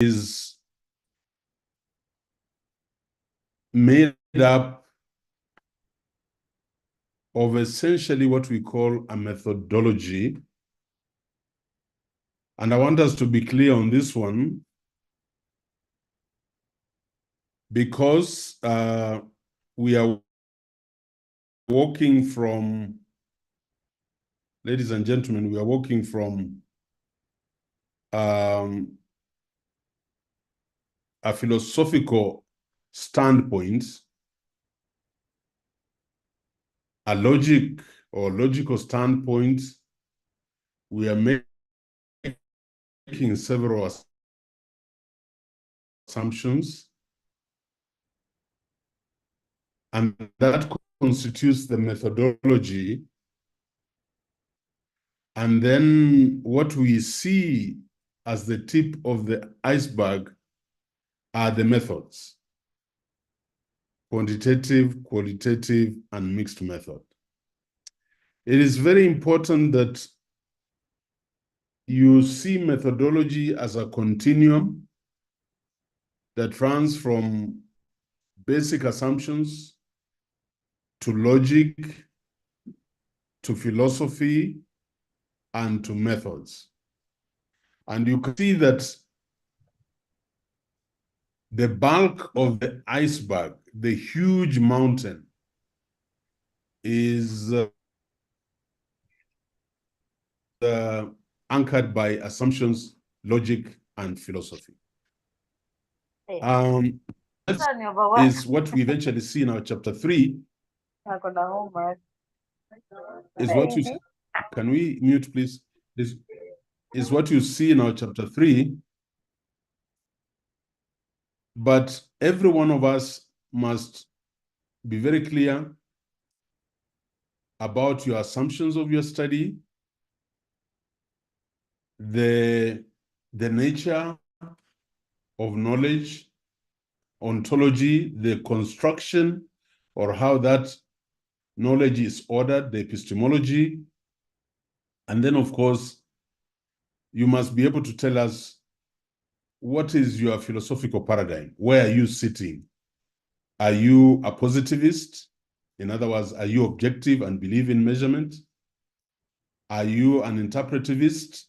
is made up of essentially what we call a methodology. And I want us to be clear on this one because we are walking from, ladies and gentlemen, we are walking from a philosophical standpoint, a logic or logical standpoint. We are making several assumptions, and that constitutes the methodology. And then what we see as the tip of the iceberg are the methods: quantitative, qualitative, and mixed method. It is very important that you see methodology as a continuum that runs from basic assumptions to logic, to philosophy, and to methods. And you can see that the bulk of the iceberg, the huge mountain, is anchored by assumptions, logic, and philosophy. That is what we eventually see in our chapter 3. Is what you see. Can we mute, please? This is what you see in our chapter 3. But every one of us must be very clear about your assumptions of your study, the nature of knowledge, ontology, the construction, or how that knowledge is ordered, the epistemology. And then, of course, you must be able to tell us what is your philosophical paradigm? Where are you sitting? Are you a positivist? In other words, are you objective and believe in measurement? Are you an interpretivist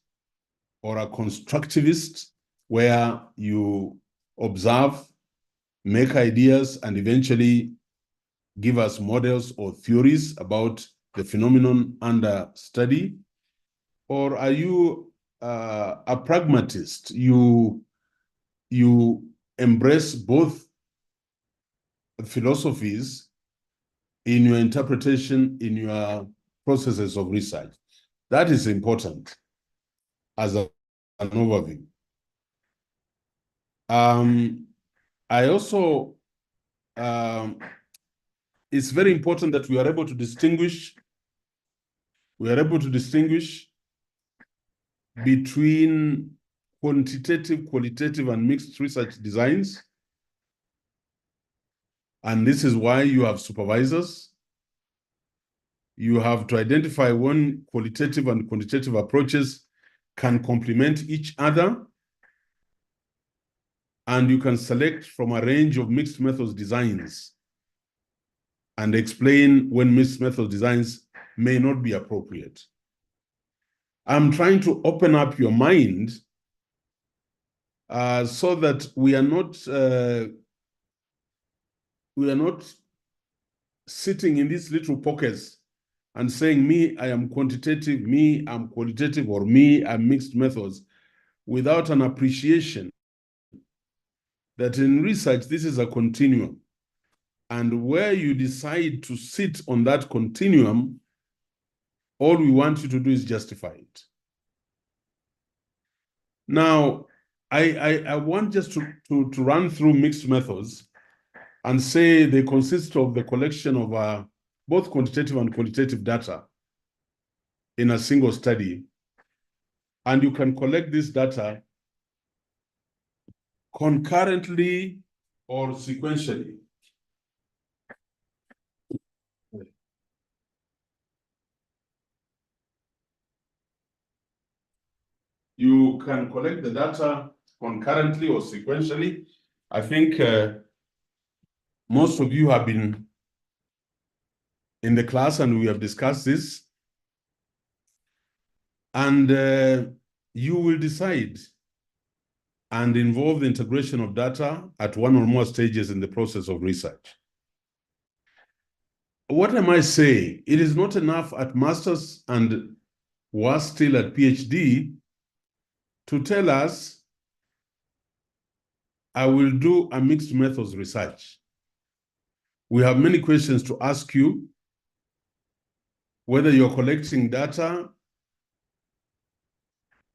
or a constructivist, where you observe, make ideas, and eventually give us models or theories about the phenomenon under study? Or are you a pragmatist? You embrace both philosophies in your interpretation, in your processes of research. That is important as an overview. I also, it's very important that we are able to distinguish between quantitative, qualitative, and mixed research designs. And this is why you have supervisors. You have to identify when qualitative and quantitative approaches can complement each other. And you can select from a range of mixed methods designs and explain when mixed method designs may not be appropriate. I'm trying to open up your mind so that we are not sitting in these little pockets and saying, me, I am quantitative, me, I'm qualitative, or me, I'm mixed methods, without an appreciation that in research, this is a continuum. And where you decide to sit on that continuum, all we want you to do is justify it. Now, I want just to run through mixed methods and say they consist of the collection of both quantitative and qualitative data in a single study. And you can collect this data concurrently or sequentially. You can collect the data concurrently or sequentially. I think most of you have been in the class and we have discussed this. And you will decide and involve the integration of data at one or more stages in the process of research. What am I saying? It is not enough at master's and worse still at PhD to tell us, I will do a mixed methods research. We have many questions to ask you, whether you're collecting data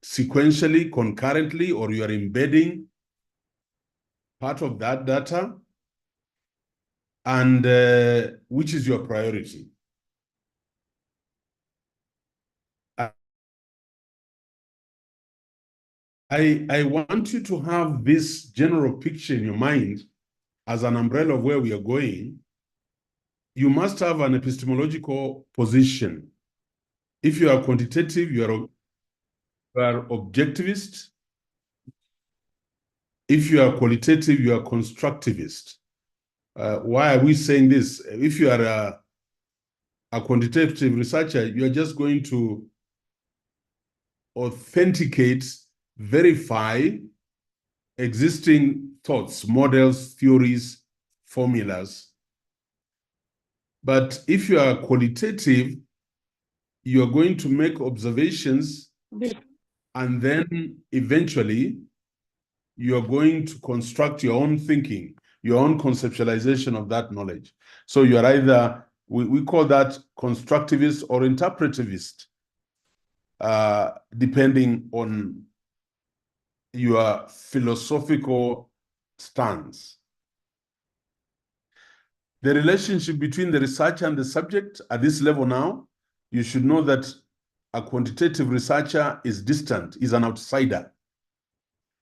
sequentially, concurrently, or you are embedding part of that data, and which is your priority. I want you to have this general picture in your mind as an umbrella of where we are going. You must have an epistemological position. If you are quantitative, you are objectivist. If you are qualitative, you are constructivist. Why are we saying this? If you are a quantitative researcher, you are just going to authenticate, verify existing thoughts, models, theories, formulas. But if you are qualitative, you are going to make observations, and then eventually you are going to construct your own thinking, your own conceptualization of that knowledge. So you are either, we call that constructivist or interpretivist, depending on your philosophical stance. The relationship between the researcher and the subject at this level now, you should know that a quantitative researcher is distant, is an outsider.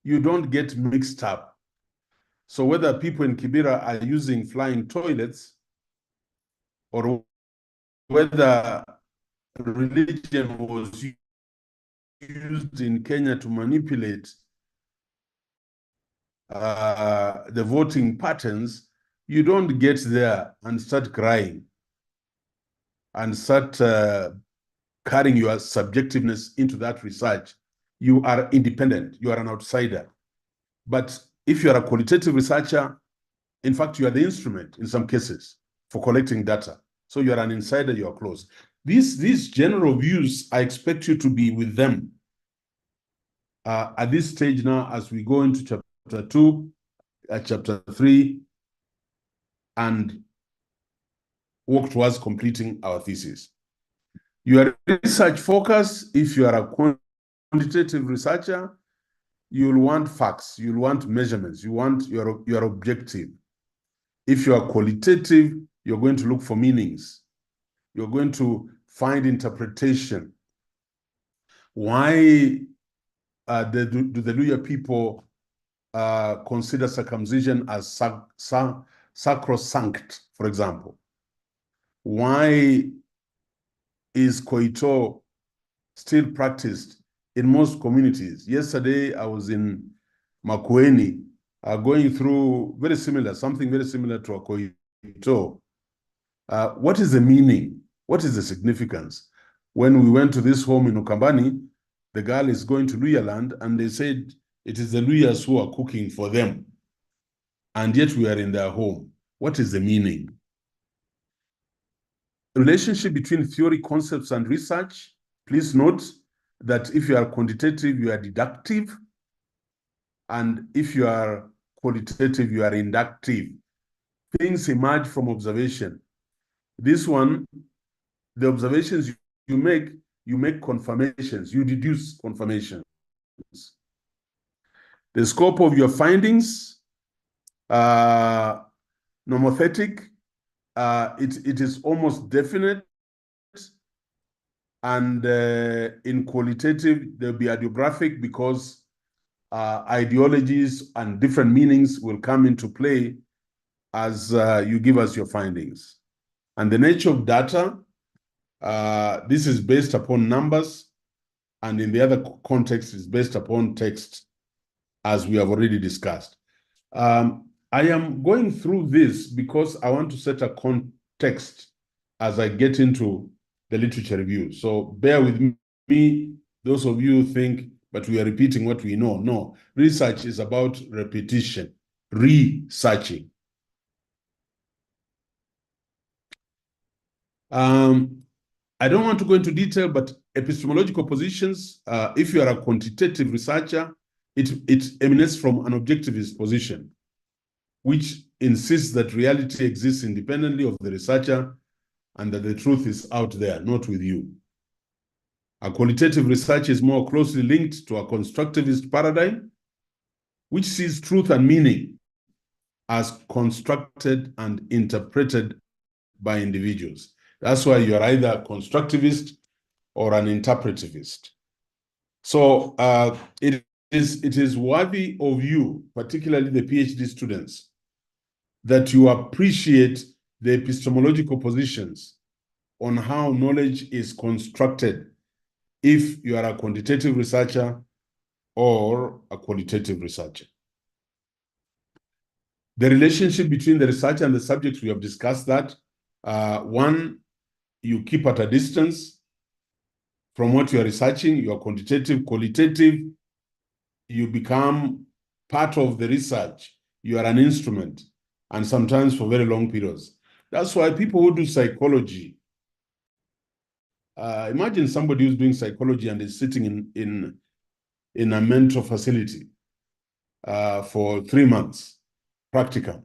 You don't get mixed up. So whether people in Kibera are using flying toilets, or whether religion was used in Kenya to manipulate the voting patterns, you don't get there and start crying and start carrying your subjectiveness into that research. You are independent, you are an outsider. But if you are a qualitative researcher, in fact, you are the instrument in some cases for collecting data. So you are an insider, you are close. These general views, I expect you to be with them at this stage now as we go into chapter 2, chapter 3, and work towards completing our thesis. Your research focus, if you are a quantitative researcher, you'll want facts, you'll want measurements, you want your objective. If you are qualitative, you're going to look for meanings. You're going to find interpretation. Why do the Luya people consider circumcision as sacrosanct, for example? Why is Koito still practiced in most communities? Yesterday, I was in Makueni, going through something very similar to a Koito. What is the meaning? What is the significance? When we went to this home in Ukambani, the girl is going to Luya land, and they said it is the Luyas who are cooking for them. And yet we are in their home. What is the meaning? Relationship between theory, concepts, and research. Please note that if you are quantitative, you are deductive. And if you are qualitative, you are inductive. Things emerge from observation. This one, the observations you make confirmations, you deduce confirmations. The scope of your findings, nomothetic, it is almost definite. And in qualitative, there'll be ideographic, because ideologies and different meanings will come into play as you give us your findings. And the nature of data, this is based upon numbers, and in the other context is based upon text. as we have already discussed. I am going through this because I want to set a context as I get into the literature review. So bear with me, those of you who think, but we are repeating what we know. No, research is about repetition, researching. I don't want to go into detail, but epistemological positions, if you are a quantitative researcher, it emanates from an objectivist position, which insists that reality exists independently of the researcher and that the truth is out there, not with you. A qualitative research is more closely linked to a constructivist paradigm, which sees truth and meaning as constructed and interpreted by individuals. That's why you're either a constructivist or an interpretivist. So it is worthy of you, particularly the PhD students, that you appreciate the epistemological positions on how knowledge is constructed if you are a quantitative researcher or a qualitative researcher. The relationship between the researcher and the subjects, we have discussed that. One, you keep at a distance from what you are researching. You are quantitative, qualitative. You become part of the research. You are an instrument, and sometimes for very long periods. That's why people who do psychology, imagine somebody who's doing psychology and is sitting in a mental facility for 3 months, practical.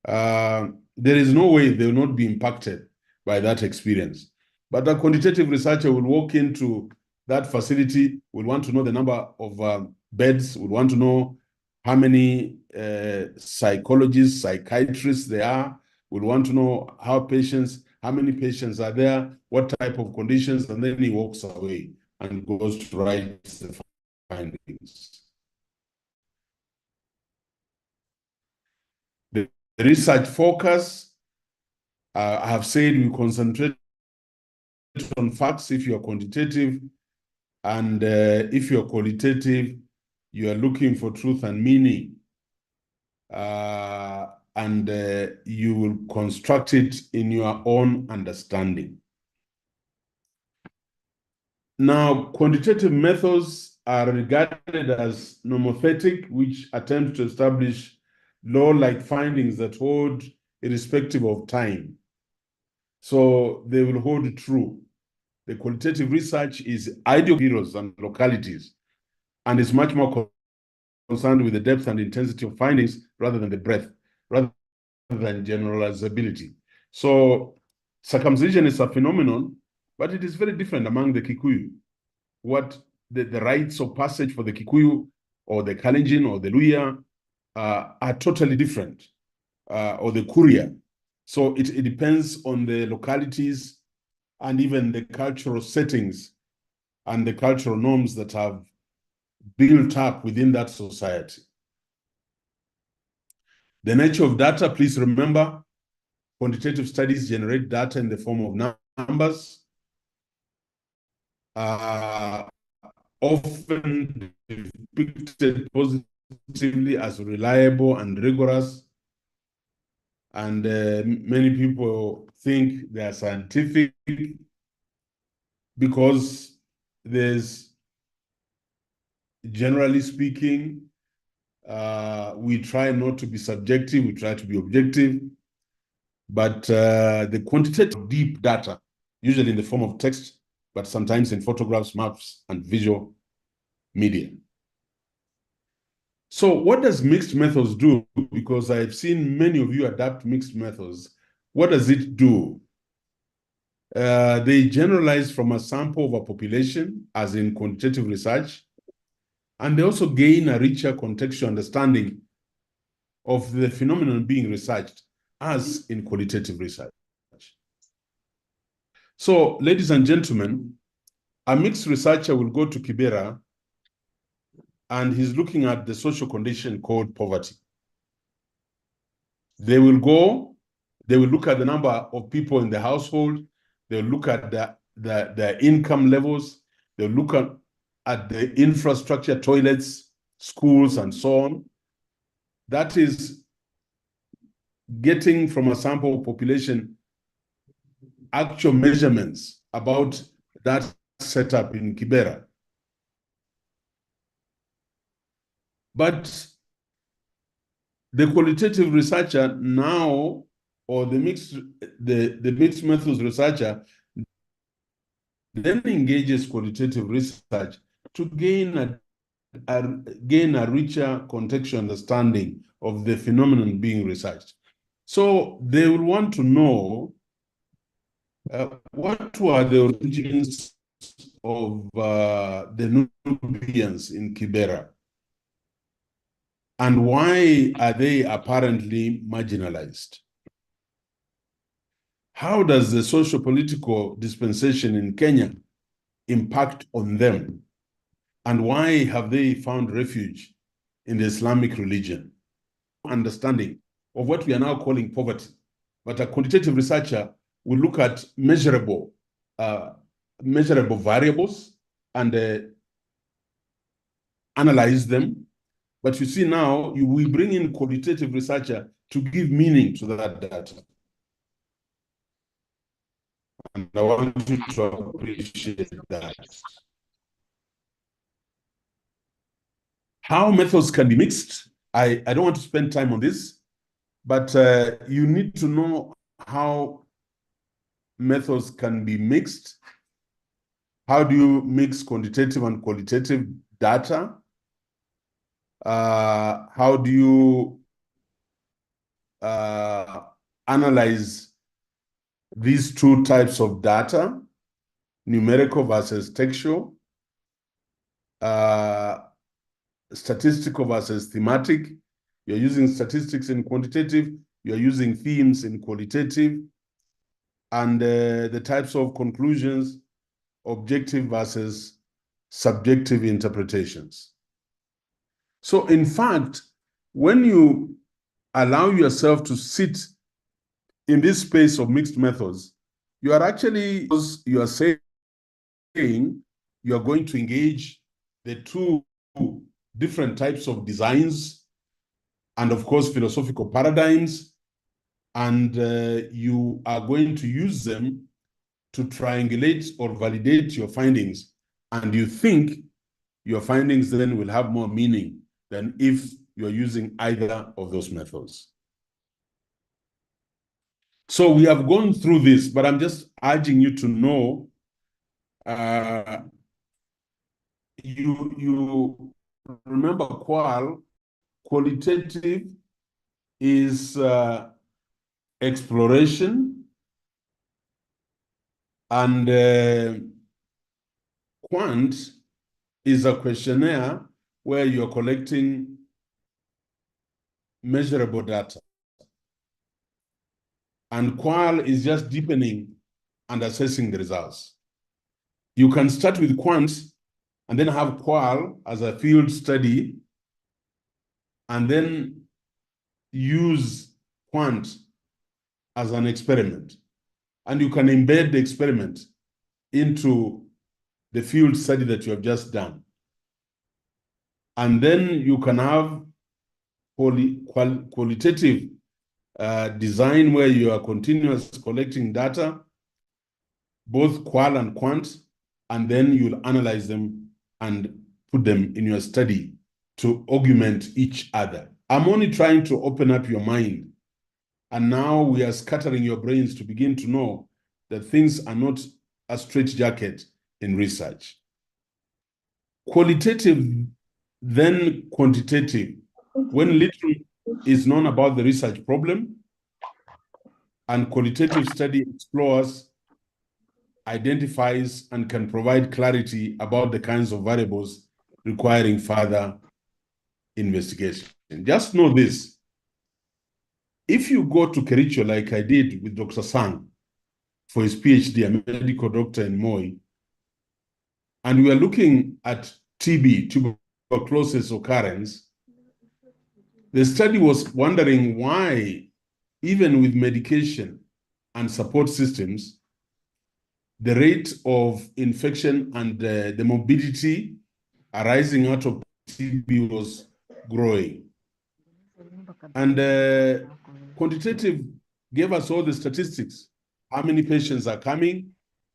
There is no way they will not be impacted by that experience. But a quantitative researcher will walk into that facility, will want to know the number of beds, will want to know how many psychologists, psychiatrists there are, will want to know how many patients are there, what type of conditions, and then he walks away and goes to write the findings. The research focus, I have said we concentrate on facts if you're quantitative, and if you're qualitative, you are looking for truth and meaning, and you will construct it in your own understanding. Now, quantitative methods are regarded as nomothetic, which attempt to establish law-like findings that hold irrespective of time. So they will hold true. The qualitative research is ideal periods and localities, and is much more concerned with the depth and intensity of findings rather than the breadth, rather than generalizability. So circumcision is a phenomenon, but it is very different among the Kikuyu. What the rites of passage for the Kikuyu or the Kalenjin or the Luya are totally different, or the Kuria. So it depends on the localities and even the cultural settings and the cultural norms that have built up within that society. The nature of data, please remember, quantitative studies generate data in the form of numbers, often depicted positively as reliable and rigorous. And many people think they are scientific because there's, generally speaking, we try not to be subjective, we try to be objective. But the quantitative deep data, usually in the form of text, but sometimes in photographs, maps, and visual media. So what does mixed methods do? Because I've seen many of you adapt mixed methods. What does it do? They generalize from a sample of a population, as in quantitative research, and they also gain a richer contextual understanding of the phenomenon being researched, as in qualitative research. So, ladies and gentlemen, a mixed researcher will go to Kibera and he's looking at the social condition called poverty. They will look at the number of people in the household, they'll look at their income levels, they'll look at the infrastructure, toilets, schools, and so on. That is getting from a sample population actual measurements about that setup in Kibera. But the qualitative researcher now, or the mixed methods researcher, then engages qualitative research to gain a richer contextual understanding of the phenomenon being researched. So they will want to know what were the origins of the Nubians in Kibera, and why are they apparently marginalized? How does the socio-political dispensation in Kenya impact on them? And why have they found refuge in the Islamic religion? Understanding of what we are now calling poverty. But a quantitative researcher will look at measurable variables and analyze them. But you see now, we bring in qualitative researcher to give meaning to that data. And I want you to appreciate that. How methods can be mixed? I don't want to spend time on this, but you need to know how methods can be mixed. How do you mix quantitative and qualitative data? How do you analyze these two types of data, numerical versus textual, statistical versus thematic? You're using statistics in quantitative, you're using themes in qualitative, and the types of conclusions, objective versus subjective interpretations. So in fact, when you allow yourself to sit in this space of mixed methods, you are actually, you are saying you are going to engage the two different types of designs and of course philosophical paradigms, and you are going to use them to triangulate or validate your findings, and you think your findings then will have more meaning than if you're using either of those methods. So we have gone through this, but I'm just urging you to know you remember qualitative is exploration, and quant is a questionnaire where you're collecting measurable data. And qual is just deepening and assessing the results. You can start with quant and then have qual as a field study, and then use quant as an experiment. And you can embed the experiment into the field study that you have just done. And then you can have qualitative design where you are continuously collecting data, both qual and quant, and then you'll analyze them and put them in your study to augment each other. I'm only trying to open up your mind. And now we are scattering your brains to begin to know that things are not a straitjacket in research. Qualitative, then quantitative. When little is known about the research problem, and qualitative study explores, identifies, and can provide clarity about the kinds of variables requiring further investigation. Just know this. If you go to Kericho, like I did with Dr. Sang for his PhD, a medical doctor in Moi, and we are looking at TB, tuberculosis occurrence, the study was wondering why, even with medication and support systems, the rate of infection and the morbidity arising out of TB was growing. And quantitative gave us all the statistics. How many patients are coming,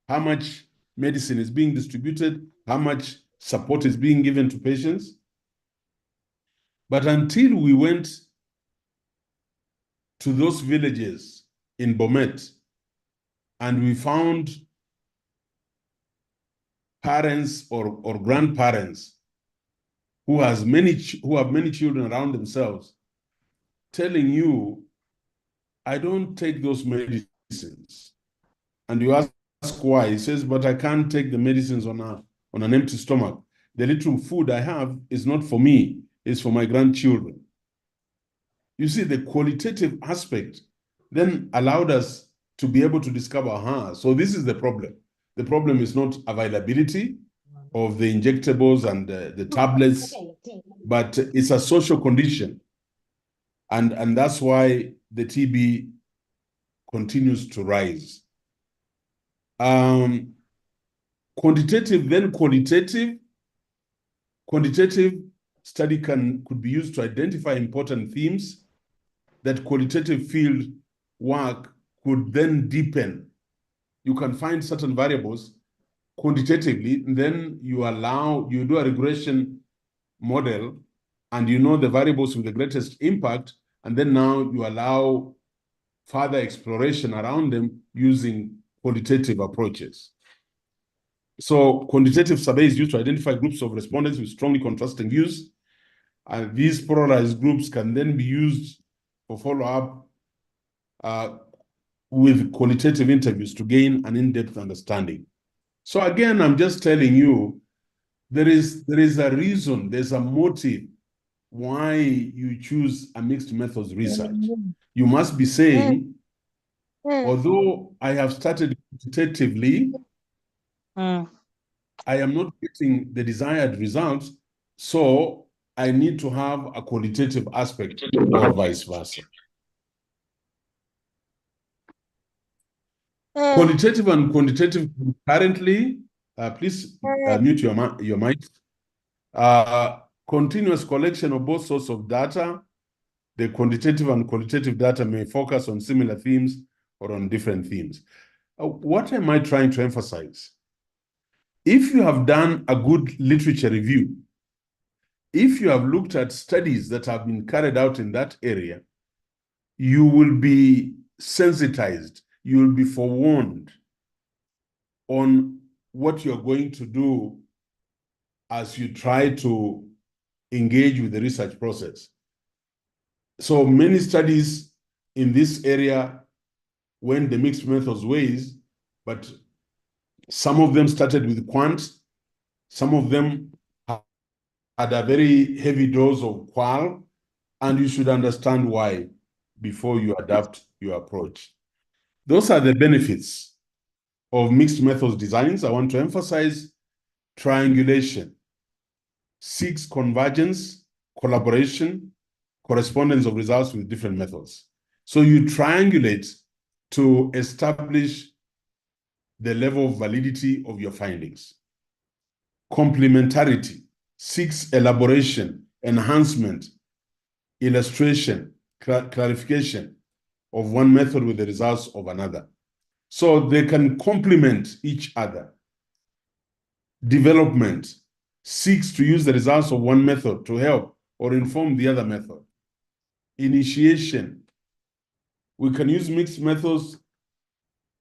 how much medicine is being distributed, how much support is being given to patients. But until we went to those villages in Bomet and we found parents or grandparents who have many children around themselves telling you, I don't take those medicines. And you ask why. He says, but I can't take the medicines on an empty stomach. The little food I have is not for me, it's for my grandchildren. You see, the qualitative aspect then allowed us to be able to discover, so this is the problem. The problem is not availability of the injectables and the tablets, but it's a social condition. And that's why the TB continues to rise. Quantitative, then qualitative. Quantitative study could be used to identify important themes that qualitative field work could then deepen. You can find certain variables quantitatively, and then you do a regression model, and you know the variables with the greatest impact, and then now you allow further exploration around them using qualitative approaches. So quantitative survey is used to identify groups of respondents with strongly contrasting views. And these polarized groups can then be used for follow-up with qualitative interviews to gain an in-depth understanding. So again, I'm just telling you, there is a reason, there's a motive why you choose a mixed methods research. You must be saying, although I have started quantitatively, I am not getting the desired results, so I need to have a qualitative aspect or vice versa. Qualitative and quantitative currently, please mute your mic. Continuous collection of both sorts of data. The quantitative and qualitative data may focus on similar themes or on different themes. What am I trying to emphasize? If you have done a good literature review, if you have looked at studies that have been carried out in that area, you will be sensitized, you will be forewarned on what you're going to do as you try to engage with the research process. So many studies in this area went the mixed methods ways, but some of them started with quant, some of them had a very heavy dose of qual, and you should understand why before you adapt your approach. Those are the benefits of mixed methods designs. I want to emphasize triangulation, seeks convergence, collaboration, correspondence of results with different methods. So you triangulate to establish the level of validity of your findings. Complementarity seeks elaboration, enhancement, illustration, clarification of one method with the results of another. So they can complement each other. Development seeks to use the results of one method to help or inform the other method. Initiation, we can use mixed methods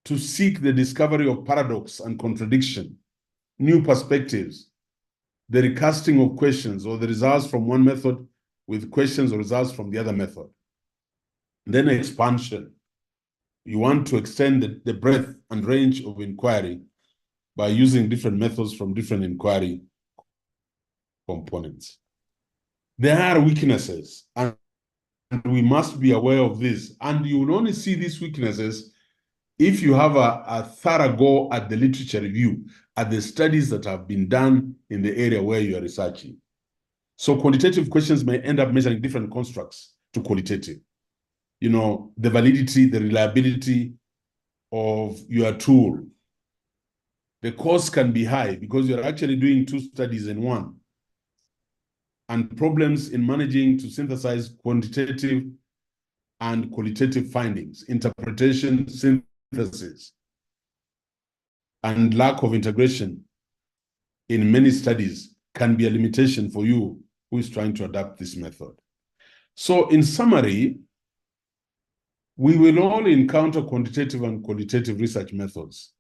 to seek the discovery of paradox and contradiction, new perspectives, the recasting of questions or the results from one method with questions or results from the other method. Then expansion. You want to extend the breadth and range of inquiry by using different methods from different inquiry components. There are weaknesses, and we must be aware of this. And you will only see these weaknesses if you have a thorough go at the literature review, at the studies that have been done in the area where you are researching. So quantitative questions may end up measuring different constructs to qualitative. You know, the validity, the reliability of your tool. The cost can be high because you're actually doing two studies in one. and problems in managing to synthesize quantitative and qualitative findings, interpretation, synthesis, and lack of integration in many studies can be a limitation for you who is trying to adapt this method. So in summary, we will all encounter quantitative and qualitative research methods,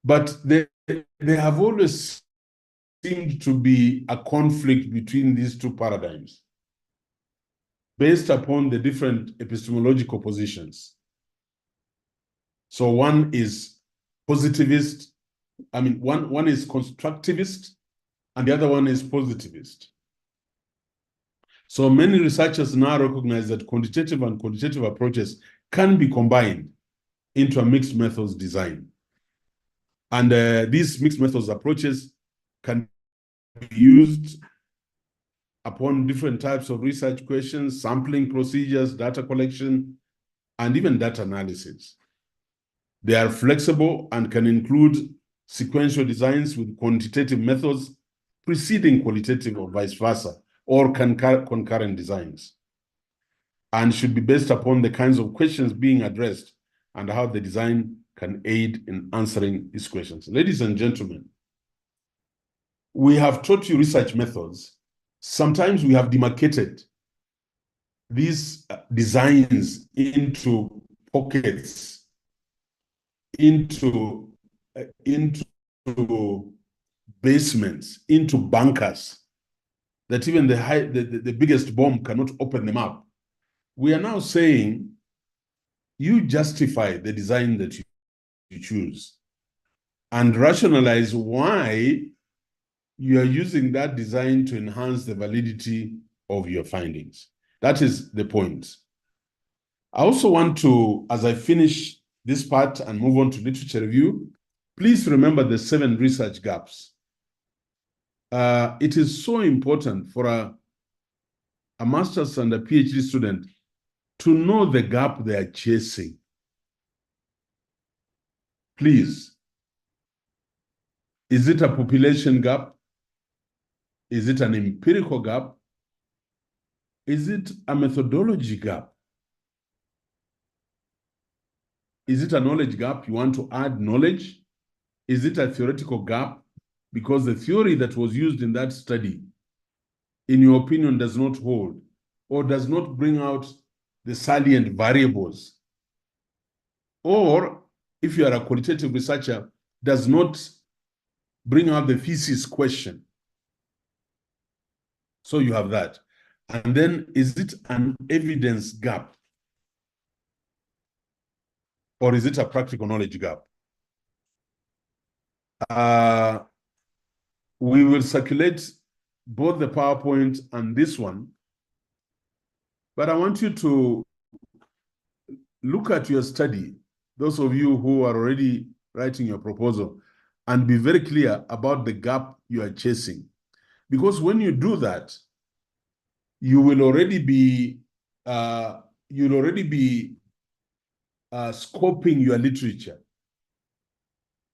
but they have always seemed to be a conflict between these two paradigms based upon the different epistemological positions. So one is positivist, one is constructivist, and the other one is positivist. So many researchers now recognize that quantitative and qualitative approaches can be combined into a mixed methods design. And these mixed methods approaches can be used upon different types of research questions, sampling procedures, data collection, and even data analysis. They are flexible and can include sequential designs with quantitative methods preceding qualitative or vice versa, or concurrent designs, and should be based upon the kinds of questions being addressed and how the design can aid in answering these questions. Ladies and gentlemen, we have taught you research methods. Sometimes we have demarcated these designs into pockets, into basements, into bunkers, that even the biggest bomb cannot open them up. We are now saying, you justify the design that you choose and rationalize why you are using that design to enhance the validity of your findings. That is the point. I also want to, as I finish this part and move on to literature review, please remember the 7 research gaps. It is so important for a master's and a PhD student to know the gap they are chasing. Please. Is it a population gap? Is it an empirical gap? Is it a methodology gap? Is it a knowledge gap? You want to add knowledge? Is it a theoretical gap? Because the theory that was used in that study, in your opinion, does not hold or does not bring out the salient variables. Or if you are a qualitative researcher, does not bring out the thesis question. So you have that. And then, is it an evidence gap? Or is it a practical knowledge gap? We will circulate both the PowerPoint and this one, but I want you to look at your study, those of you who are already writing your proposal, and be very clear about the gap you are chasing. Because when you do that, you will already be scoping your literature.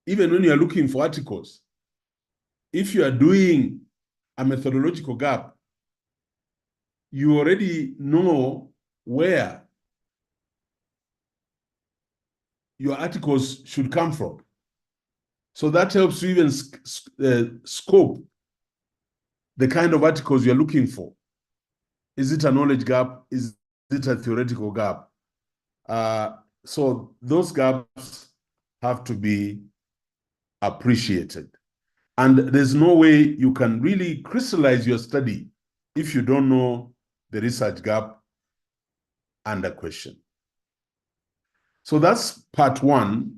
Even when you are looking for articles, if you are doing a methodological gap, you already know where your articles should come from. So that helps you even scope the kind of articles you're looking for. Is it a knowledge gap? Is it a theoretical gap? So those gaps have to be appreciated. And there's no way you can really crystallize your study if you don't know the research gap and the question. So that's part 1.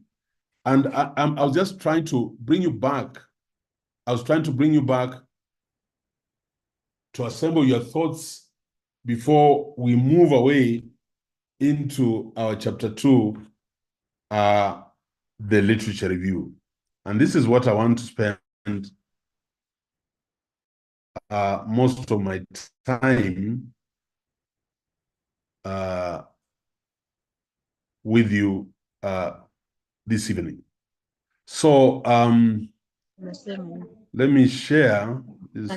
And I was just trying to bring you back. I was trying to bring you back to assemble your thoughts before we move away into our chapter 2, the literature review. And this is what I want to spend most of my time with you this evening. So Let me share this.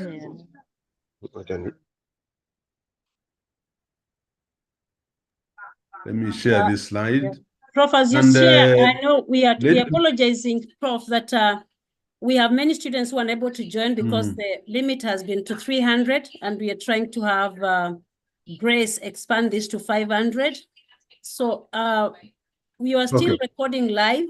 Let me share this slide. Yeah. Prof, as you share, I know we are apologizing, Prof, that we have many students who are unable to join because the limit has been to 300, and we are trying to have Grace expand this to 500. So we are still recording live.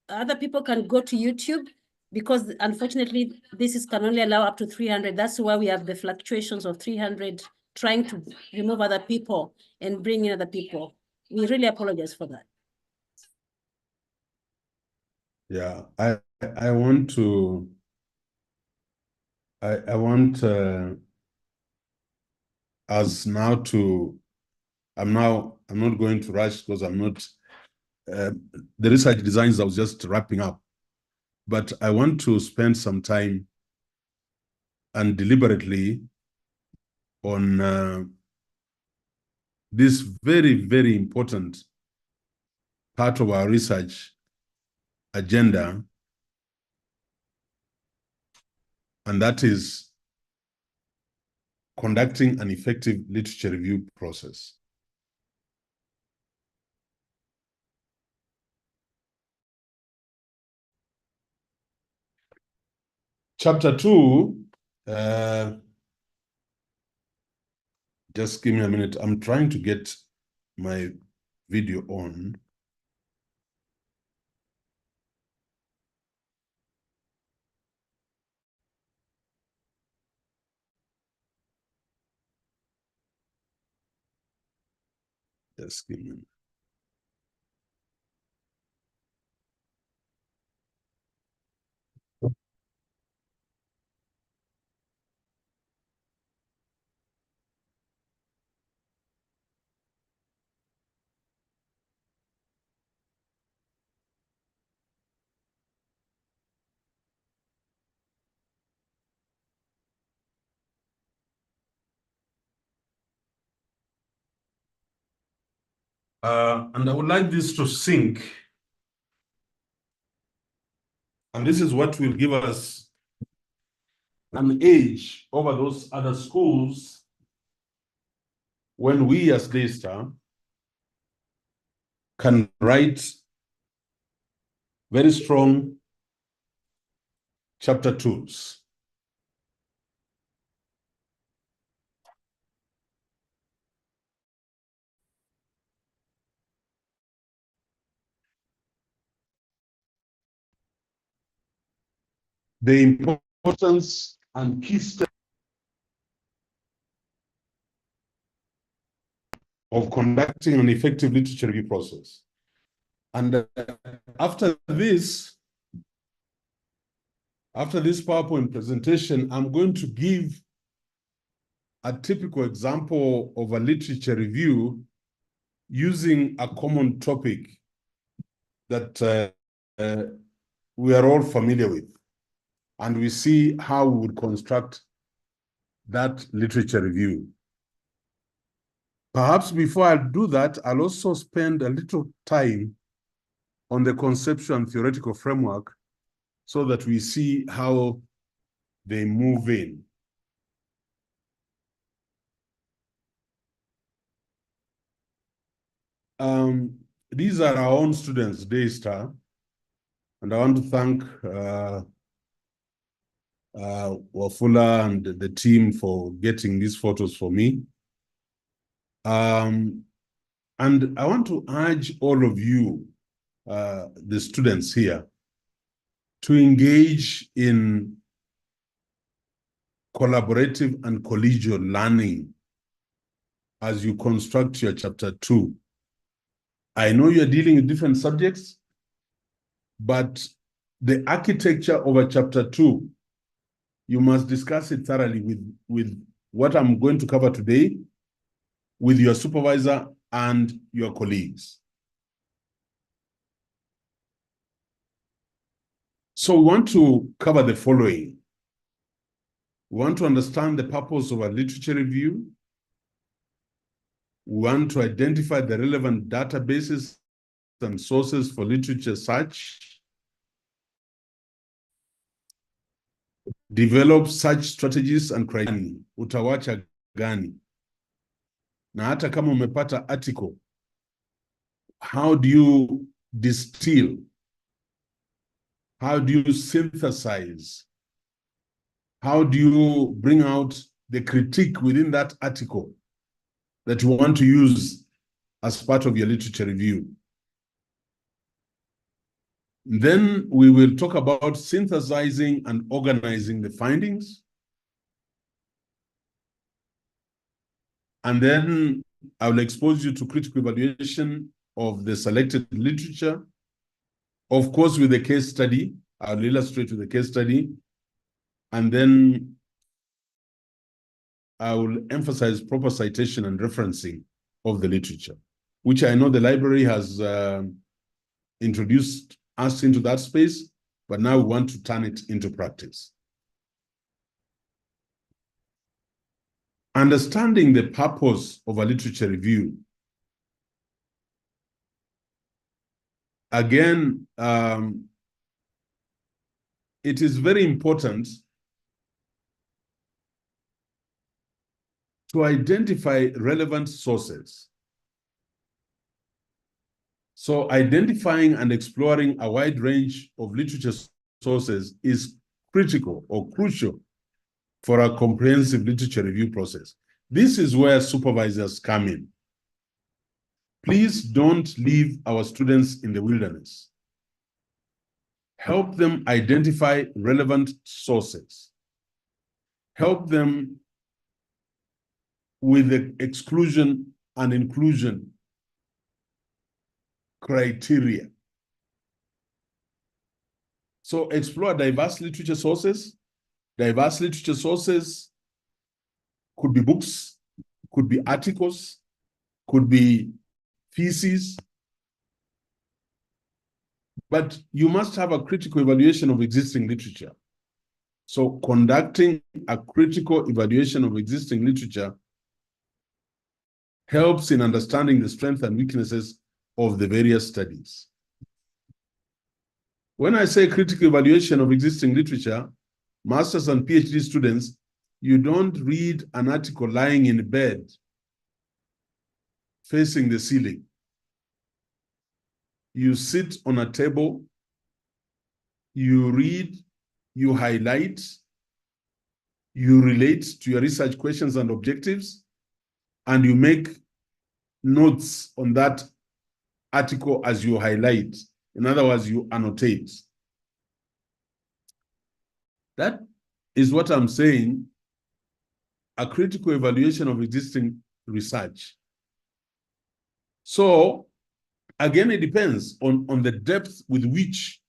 Other people can go to YouTube because unfortunately this can only allow up to 300. That's why we have the fluctuations of 300, trying to remove other people and bring in other people. We really apologize for that. Yeah, I want to, I want us now to, I'm not going to rush because I'm not, the research designs I was just wrapping up, but I want to spend some time and deliberately on this very, very important part of our research agenda, and that is conducting an effective literature review process. Chapter 2, just give me a minute. I'm trying to get my video on. Just give me a minute. And I would like this to sync. And this is what will give us an edge over those other schools when we as Daystar can write very strong chapter 2s. The importance and key steps of conducting an effective literature review process. And after this PowerPoint presentation, I'm going to give a typical example of a literature review using a common topic that we are all familiar with. And we see how we would construct that literature review. Perhaps before I do that, I'll also spend a little time on the conceptual and theoretical framework so that we see how they move in. These are our own students, Daystar, and I want to thank Wafula and the team for getting these photos for me. And I want to urge all of you, the students here, to engage in collaborative and collegial learning as you construct your chapter 2. I know you're dealing with different subjects, but the architecture of a chapter 2, you must discuss it thoroughly with what I'm going to cover today, with your supervisor and your colleagues. So we want to cover the following. We want to understand the purpose of a literature review. We want to identify the relevant databases and sources for literature search. develop such strategies and criteria. Utawacha gani? Na hata kama umepata article, how do you distill? How do you synthesize? How do you bring out the critique within that article that you want to use as part of your literature review? Then we will talk about synthesizing and organizing the findings. And then I will expose you to critical evaluation of the selected literature. Of course, with the case study, I'll illustrate with the case study. And then I will emphasize proper citation and referencing of the literature, which I know the library has introduced us into that space, but now we want to turn it into practice. Understanding the purpose of a literature review. Again, it is very important to identify relevant sources. So identifying and exploring a wide range of literature sources is critical or crucial for a comprehensive literature review process. This is where supervisors come in. Please don't leave our students in the wilderness. Help them identify relevant sources. Help them with the exclusion and inclusion criteria. So explore diverse literature sources. Diverse literature sources could be books, could be articles, could be theses. But you must have a critical evaluation of existing literature. So conducting a critical evaluation of existing literature helps in understanding the strengths and weaknesses of the various studies. When I say critical evaluation of existing literature, master's and PhD students, you don't read an article lying in bed, facing the ceiling. You sit on a table, you read, you highlight, you relate to your research questions and objectives, and you make notes on that article as you highlight. In other words, you annotate. That is what I'm saying, a critical evaluation of existing research. So, again, it depends on the depth with which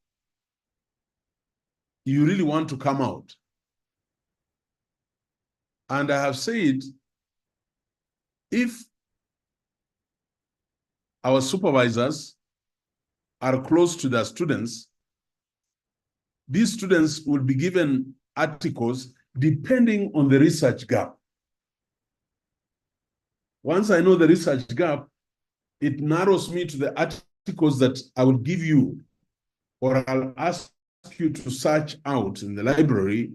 you really want to come out. And I have said, if our supervisors are close to their students, these students will be given articles depending on the research gap. Once I know the research gap, it narrows me to the articles that I will give you, or I'll ask you to search out in the library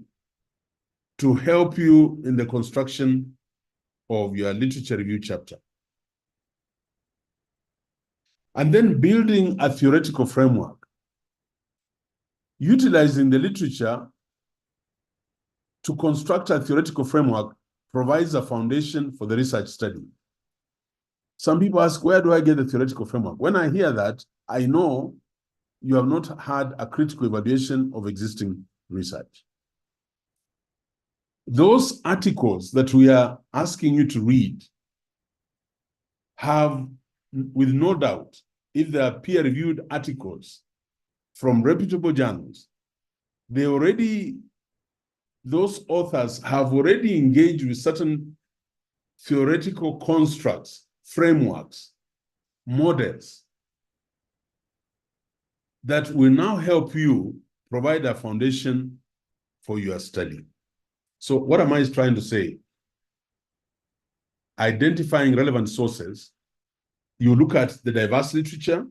to help you in the construction of your literature review chapter. And then building a theoretical framework. Utilizing the literature to construct a theoretical framework provides a foundation for the research study. Some people ask, where do I get the theoretical framework? When I hear that, I know you have not had a critical evaluation of existing research. Those articles that we are asking you to read have, with no doubt, if they are peer-reviewed articles from reputable journals, those authors have already engaged with certain theoretical constructs, frameworks, models that will now help you provide a foundation for your study. So what am I trying to say? Identifying relevant sources, you look at the diverse literature,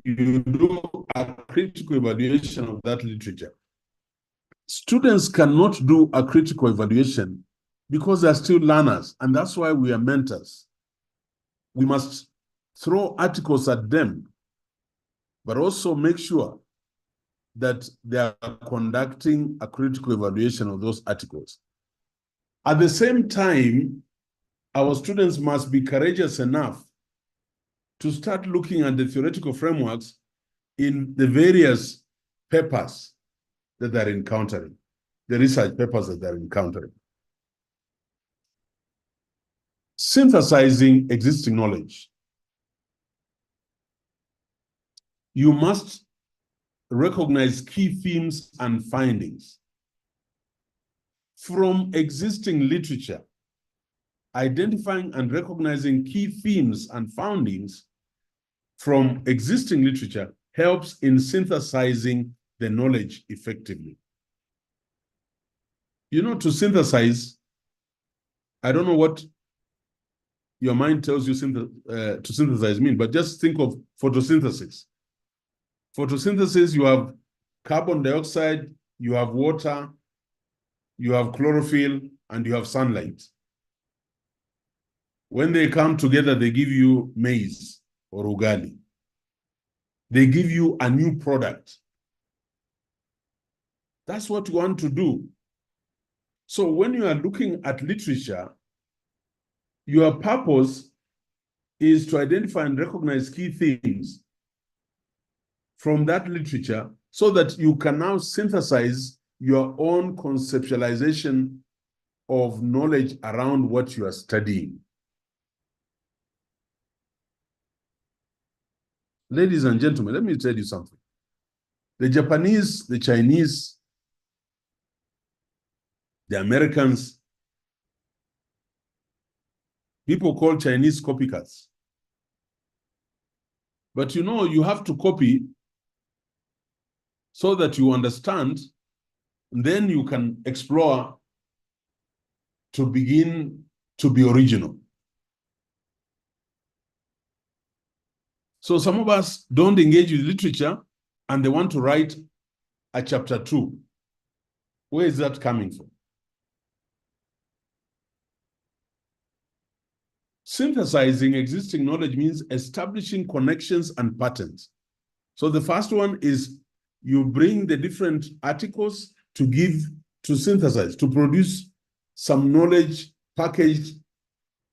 you do a critical evaluation of that literature. students cannot do a critical evaluation because they're still learners, and that's why we are mentors. We must throw articles at them, but also make sure that they are conducting a critical evaluation of those articles. At the same time, our students must be courageous enough to start looking at the theoretical frameworks in the various papers that they're encountering, the research papers that they're encountering. Synthesizing existing knowledge. You must recognize key themes and findings from existing literature. Identifying and recognizing key themes and findings from existing literature helps in synthesizing the knowledge effectively. You know, to synthesize, I don't know what your mind tells you to synthesize mean, but just think of photosynthesis. Photosynthesis, you have carbon dioxide, you have water, you have chlorophyll, and you have sunlight. When they come together, they give you maize or ugali. They give you a new product. That's what you want to do. So when you are looking at literature, your purpose is to identify and recognize key themes from that literature so that you can now synthesize your own conceptualization of knowledge around what you are studying. Ladies and gentlemen, let me tell you something. The Japanese, the Chinese, the Americans, people call Chinese copycats. But you know, you have to copy so that you understand, and then you can explore to begin to be original. So some of us don't engage with literature and they want to write a chapter 2. Where is that coming from? Synthesizing existing knowledge means establishing connections and patterns. So the first one is you bring the different articles to synthesize, to produce some knowledge packaged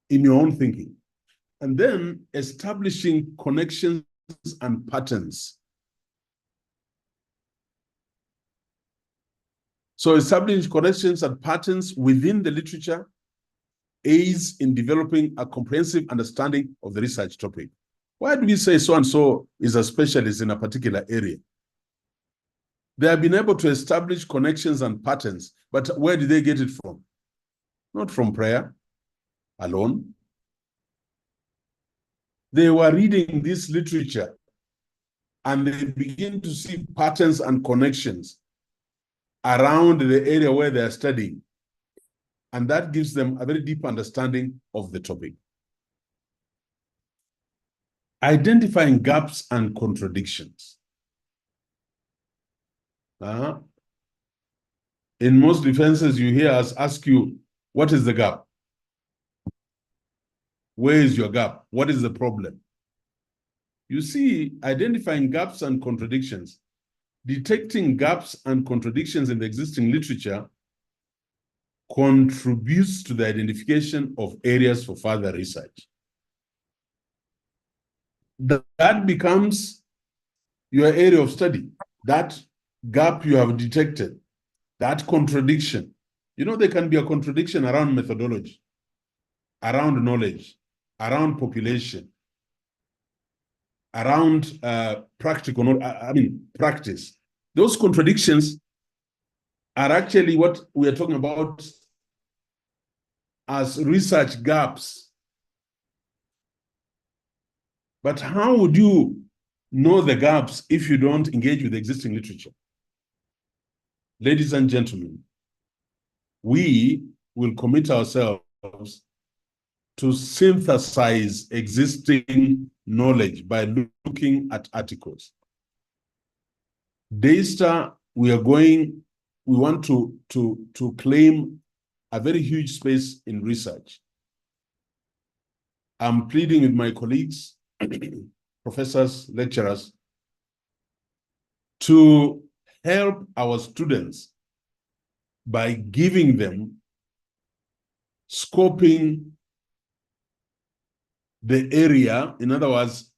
in your own thinking. And then establishing connections and patterns. So establishing connections and patterns within the literature aids in developing a comprehensive understanding of the research topic. Why do we say so-and-so is a specialist in a particular area? They have been able to establish connections and patterns, but where did they get it from? Not from prayer alone. They were reading this literature and they begin to see patterns and connections around the area where they are studying. And that gives them a very deep understanding of the topic. Identifying gaps and contradictions. In most defenses, you hear us ask you, what is the gap? Where is your gap? What is the problem? You see, identifying gaps and contradictions, detecting gaps and contradictions in the existing literature contributes to the identification of areas for further research. That becomes your area of study. That gap you have detected, that contradiction. You know, there can be a contradiction around methodology, around knowledge, around population, around practice. Those contradictions are actually what we are talking about as research gaps. But how would you know the gaps if you don't engage with existing literature? Ladies and gentlemen, we will commit ourselves to synthesize existing knowledge by looking at articles. Daystar, we we want to claim a very huge space in research. I'm pleading with my colleagues, professors, lecturers, to help our students by giving them scoping the area, in other words,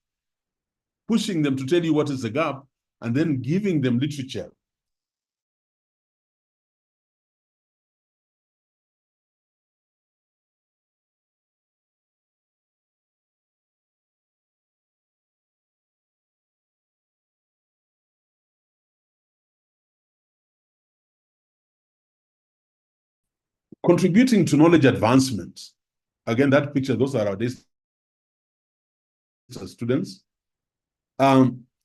pushing them to tell you what is the gap, and then giving them literature. Contributing to knowledge advancement. Again, that picture, those are our students.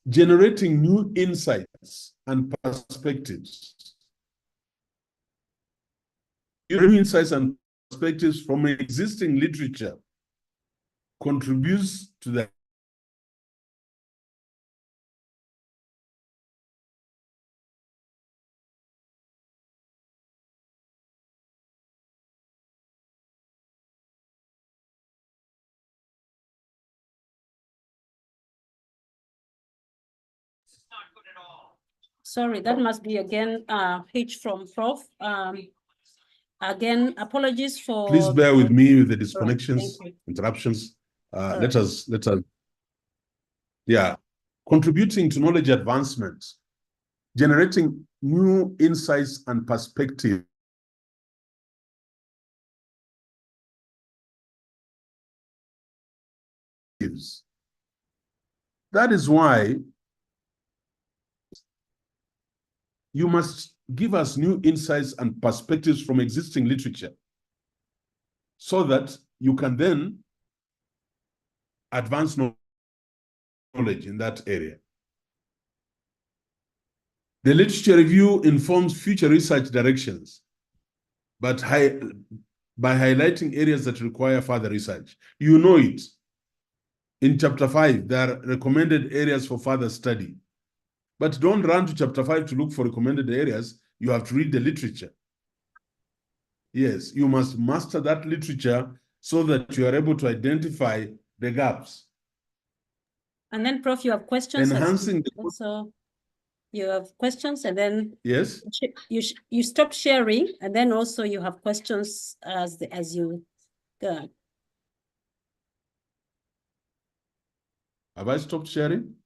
Generating new insights and perspectives. New insights and perspectives from existing literature contributes to the Sorry, that must be again H from Prof. Again, apologies for. Please bear with me with the disconnections, interruptions. Let us, yeah. Contributing to knowledge advancement, generating new insights and perspectives. That is why you must give us new insights and perspectives from existing literature so that you can then advance knowledge in that area. The literature review informs future research directions, but by highlighting areas that require further research. You know it. In chapter 5, there are recommended areas for further study. But don't run to chapter 5 to look for recommended areas. You have to read the literature. Yes, you must master that literature so that you are able to identify the gaps. And then, Prof, you have questions. Enhancing also, you have questions, and then yes, you stop sharing, and then also you have questions as you go. Have I stopped sharing?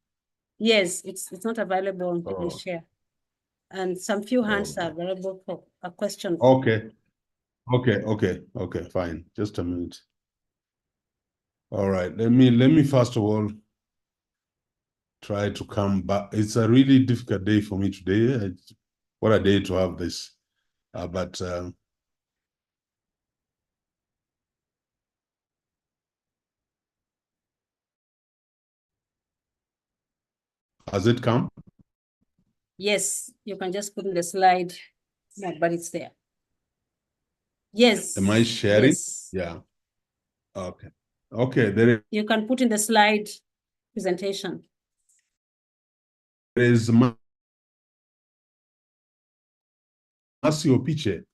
Yes, it's not available to share, and some few hands are available for a question. Okay, fine. Just a minute. All right, let me first of all try to come back. It's a really difficult day for me today. What a day to have this. But has it come? Yes, you can just put in the slide, but it's there. Yes. Am I sharing? Yes. Yeah. Okay. Okay. There you can put in the slide presentation. There is Mercy Opiche.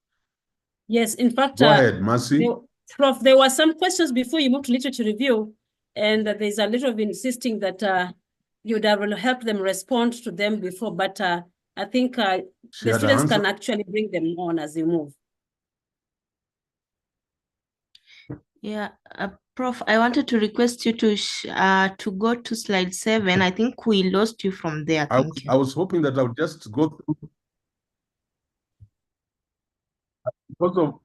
Yes, in fact, go ahead, Mercy. Prof, there were some questions before you moved to literature review, and there's a little of insisting that you'd have helped them respond to them before, but I think the students can actually bring them on as you move. Yeah, Prof, I wanted to request you to go to slide 7. I think we lost you from there. Thank you. I was hoping that I would just go through because of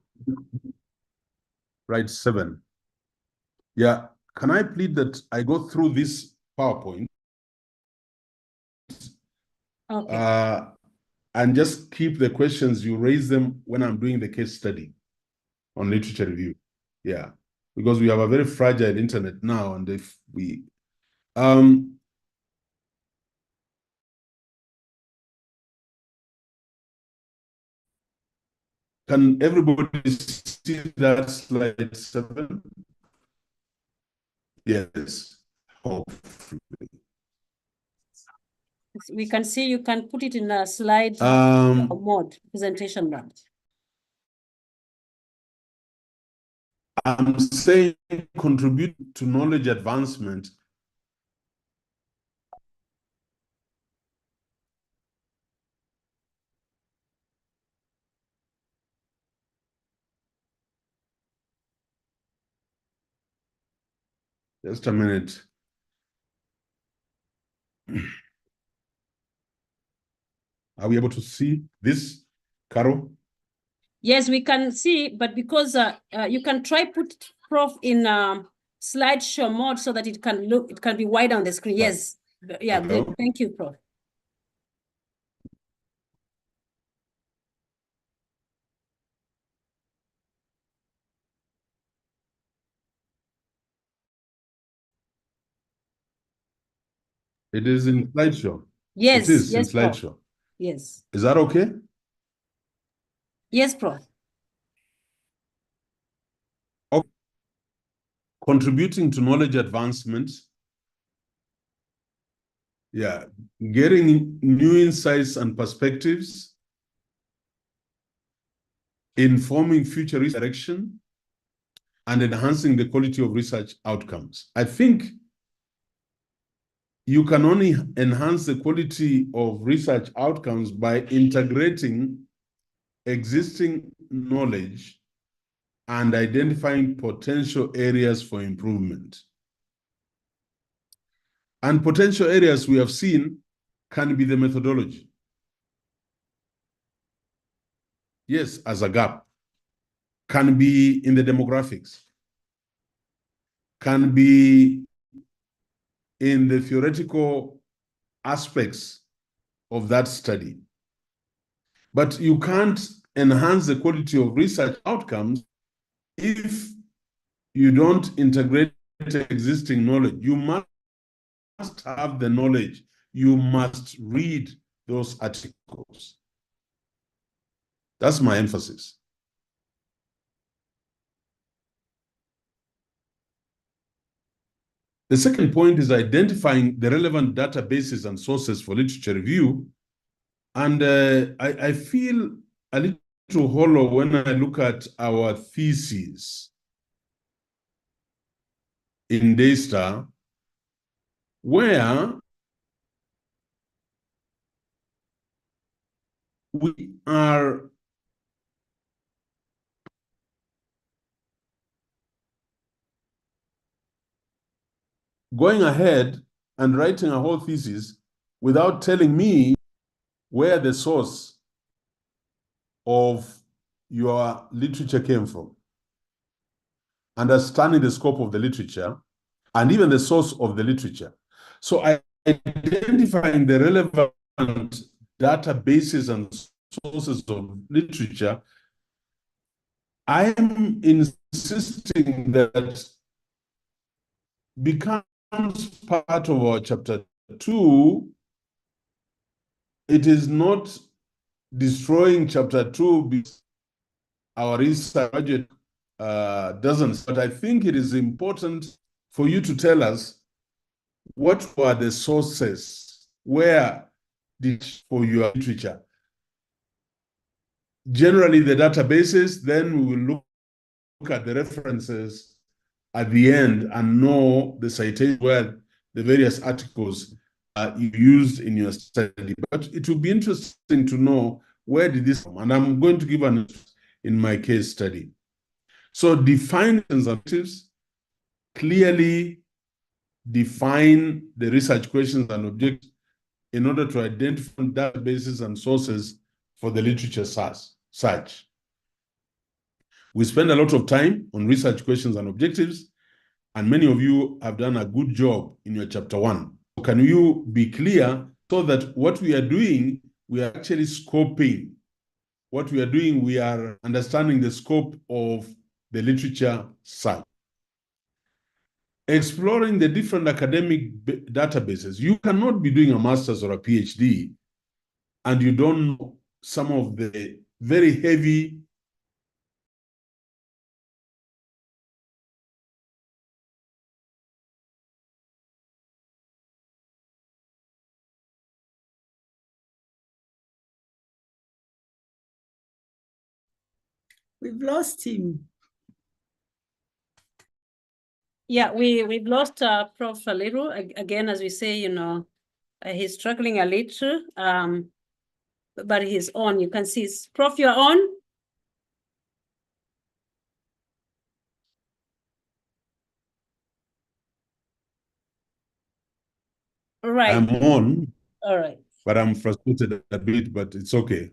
right 7. Yeah, can I plead that I go through this PowerPoint? Okay. And just keep the questions, you raise them when I'm doing the case study on literature review. Yeah, because we have a very fragile internet now, and if we can everybody see that slide 7? Yes, hopefully. We can see you can put it in a slide mode, presentation mode. I'm saying contribute to knowledge advancement. Just a minute. Are we able to see this, Carol? Yes, we can see, but because you can try put Prof in slideshow mode so that it can be wide on the screen. Yes. Yeah, good. Thank you, Prof. It is in slideshow. Yes, it is yes, in slideshow. Prof. Yes. Is that okay? Yes, Prof. Okay. Contributing to knowledge advancement. Yeah, getting new insights and perspectives, informing future direction, and enhancing the quality of research outcomes. I think you can only enhance the quality of research outcomes by integrating existing knowledge and identifying potential areas for improvement. And potential areas we have seen can be the methodology. Yes, as a gap. Can be in the demographics. Can be in the theoretical aspects of that study. But you can't enhance the quality of research outcomes if you don't integrate existing knowledge. You must have the knowledge. You must read those articles. That's my emphasis. The second point is identifying the relevant databases and sources for literature review. And I feel a little hollow when I look at our theses in Daystar, where we are going ahead and writing a whole thesis without telling me where the source of your literature came from, understanding the scope of the literature, and even the source of the literature. So identifying the relevant databases and sources of literature, I am insisting that becomes part of our chapter 2. It is not destroying chapter 2 because our research budget doesn't. But I think it is important for you to tell us what were the sources, where did for your literature. Generally, the databases, then we will look at the references at the end and know the citation where the various articles you used in your study. But it will be interesting to know where did this come, and I'm going to give an in my case study. So define objectives, clearly define the research questions and objectives in order to identify databases and sources for the literature search. We spend a lot of time on research questions and objectives, and many of you have done a good job in your chapter 1. Can you be clear so that what we are doing, we are actually scoping. What we are doing, we are understanding the scope of the literature search. Exploring the different academic databases. You cannot be doing a master's or a PhD and you don't know some of the very heavy We've lost him. Yeah, we've lost Prof. a little. Again, as we say, he's struggling a little, but he's on. You can see, Prof, you're on. Right. I'm on. All right. But I'm frustrated a bit, but it's okay.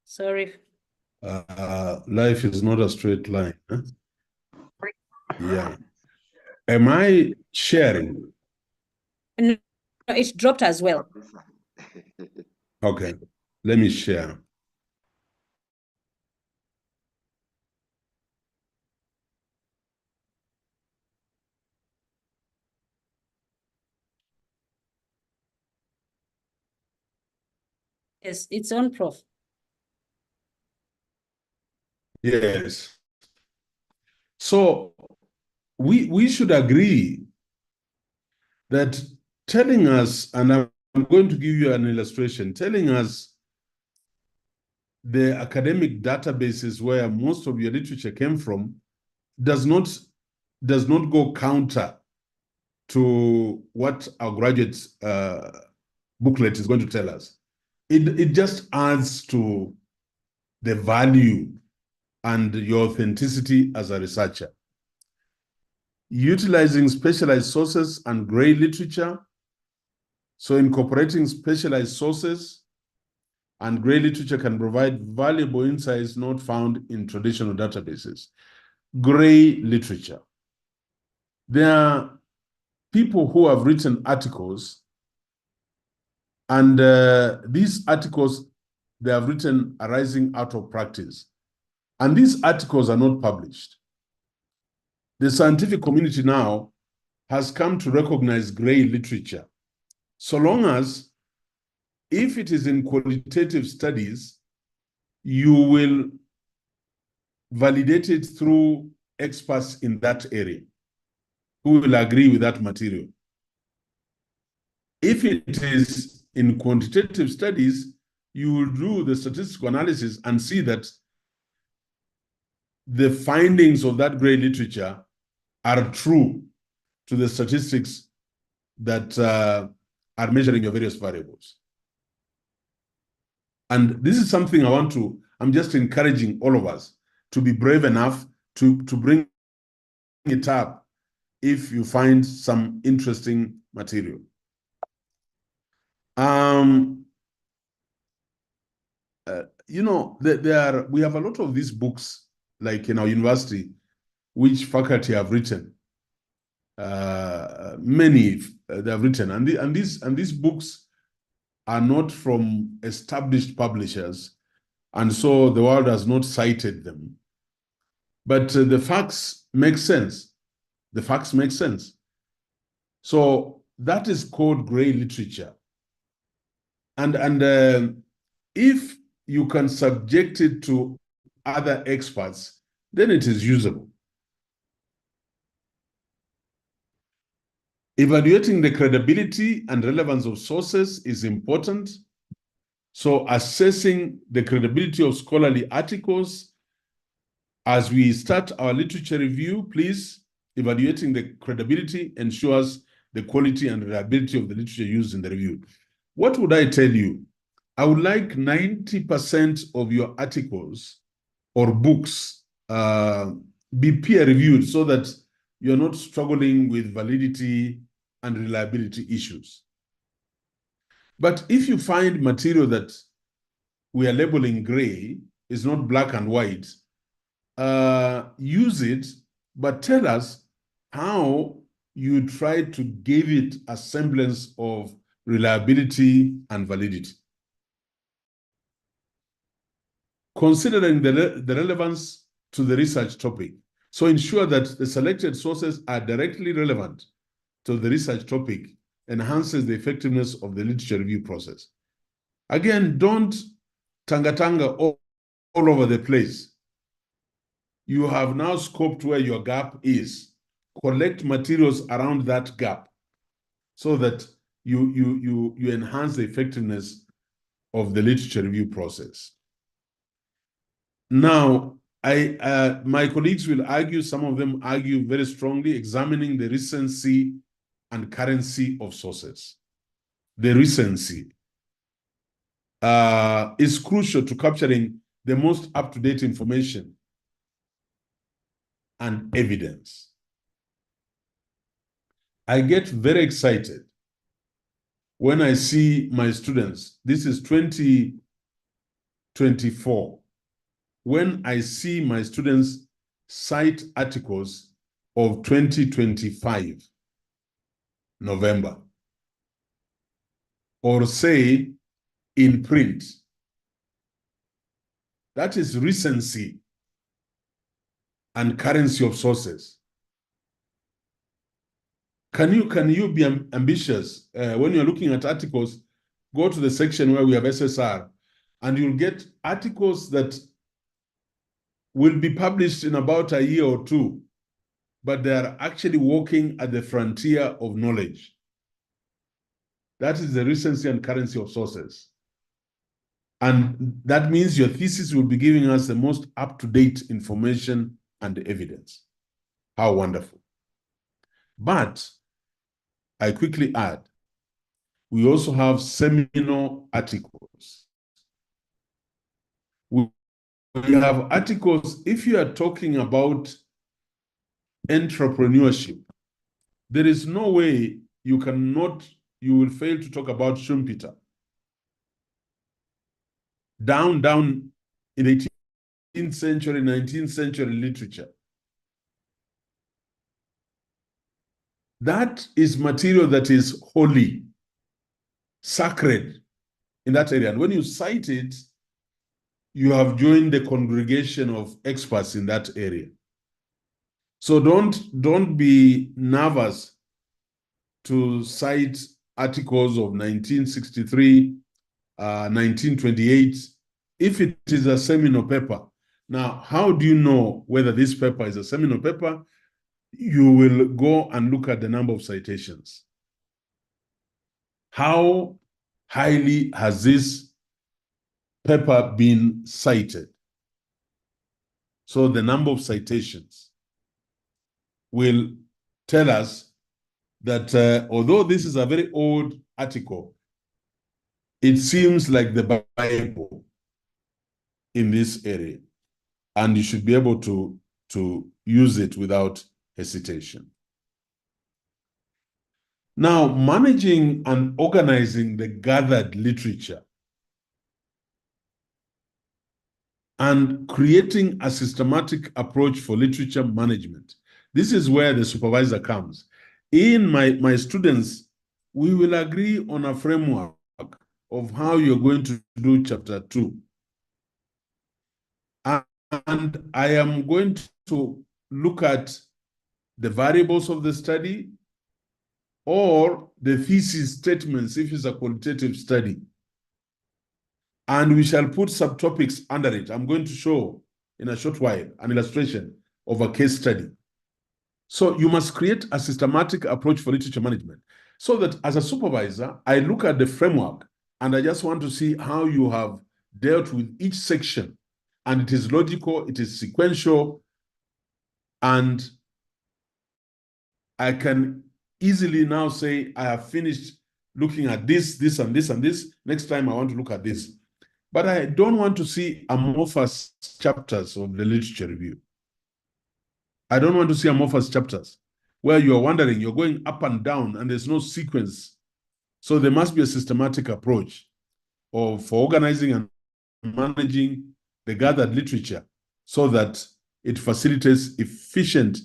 Sorry. Life is not a straight line. Huh? Yeah. Am I sharing? No, it's dropped as well. Okay. Let me share. Yes, it's on, Prof. Yes. So we should agree that telling us, and I'm going to give you an illustration, telling us the academic databases where most of your literature came from does not go counter to what our graduates booklet is going to tell us. It just adds to the value and your authenticity as a researcher. Utilizing specialized sources and gray literature. So incorporating specialized sources and gray literature can provide valuable insights not found in traditional databases. Gray literature. There are people who have written articles, and these articles they have written arising out of practice. And these articles are not published. The scientific community now has come to recognize gray literature, so long as, if it is in qualitative studies, you will validate it through experts in that area who will agree with that material. If it is in quantitative studies, you will do the statistical analysis and see that the findings of that gray literature are true to the statistics that are measuring your various variables. And this is something I'm just encouraging all of us to be brave enough to bring it up if you find some interesting material. We have a lot of these books, like in our university, which faculty have written. Many they have written, and these books are not from established publishers, and so the world has not cited them. But the facts make sense. The facts make sense. So that is called gray literature. And if you can subject it to other experts, then it is usable. Evaluating the credibility and relevance of sources is important. So assessing the credibility of scholarly articles. As we start our literature review, please, evaluating the credibility ensures the quality and reliability of the literature used in the review. What would I tell you? I would like 90% of your articles or books be peer reviewed so that you're not struggling with validity and reliability issues. But if you find material that we are labeling gray, is not black and white, use it, but tell us how you try to give it a semblance of reliability and validity. Considering the relevance to the research topic. So ensure that the selected sources are directly relevant to the research topic, enhances the effectiveness of the literature review process. Again, don't tanga all over the place. You have now scoped where your gap is. Collect materials around that gap so that you enhance the effectiveness of the literature review process. Now, My colleagues will argue, some of them argue very strongly, examining the recency and currency of sources. The recency is crucial to capturing the most up-to-date information and evidence. I get very excited when I see my students, this is 2024, when I see my students cite articles of 2025, November, or say in print. That is recency and currency of sources. Can you be ambitious? When you're looking at articles, go to the section where we have SSR, and you'll get articles that will be published in about a year or two, but they are actually walking at the frontier of knowledge. That is the recency and currency of sources. And that means your thesis will be giving us the most up-to-date information and evidence. How wonderful. But I quickly add, we also have seminal articles. We have articles, if you are talking about entrepreneurship, there is no way you will fail to talk about Schumpeter. Down in the 18th century, 19th century literature. That is material that is holy, sacred in that area. And when you cite it, you have joined the congregation of experts in that area. So don't be nervous to cite articles of 1963, 1928, if it is a seminal paper. Now, how do you know whether this paper is a seminal paper? You will go and look at the number of citations. How highly has this paper been cited? So the number of citations will tell us that although this is a very old article, it seems like the Bible in this area, and you should be able to use it without hesitation. Now, managing and organizing the gathered literature and creating a systematic approach for literature management. This is where the supervisor comes. In my students, we will agree on a framework of how you're going to do chapter 2. And I am going to look at the variables of the study or the thesis statements if it's a qualitative study. And we shall put subtopics under it. I'm going to show in a short while an illustration of a case study. So you must create a systematic approach for literature management so that as a supervisor, I look at the framework and I just want to see how you have dealt with each section. And it is logical, it is sequential, and I can easily now say, I have finished looking at this, this, and this, and this. Next time I want to look at this. But I don't want to see amorphous chapters of the literature review. I don't want to see amorphous chapters where you're wondering, you're going up and down, and there's no sequence. So there must be a systematic approach for organizing and managing the gathered literature so that it facilitates efficient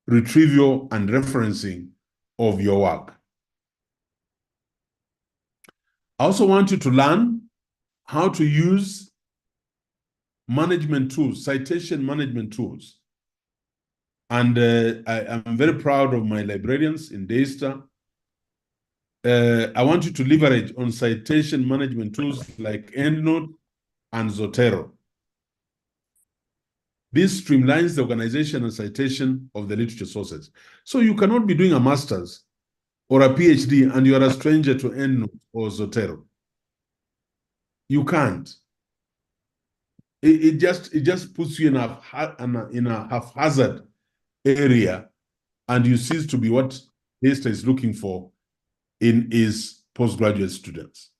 retrieval and referencing of your work. I also want you to learn how to use management tools, citation management tools. And I am very proud of my librarians in Daystar. I want you to leverage on citation management tools like EndNote and Zotero. This streamlines the organization and citation of the literature sources. So you cannot be doing a master's or a PhD and you are a stranger to EndNote or Zotero. You can't. it just puts you in a haphazard area, and you cease to be what HASTE is looking for in his postgraduate students.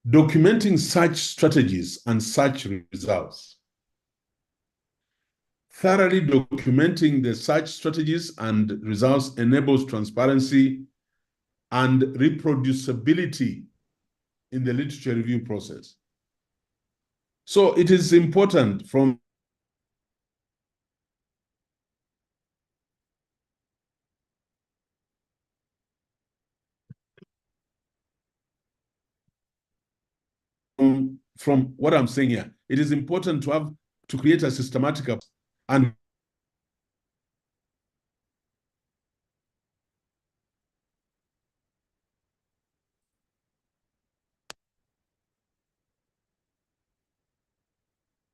Documenting such strategies and such results. Thoroughly documenting the such strategies and results enables transparency and reproducibility in the literature review process. So it is important from what I'm saying here. It is important to create a systematic and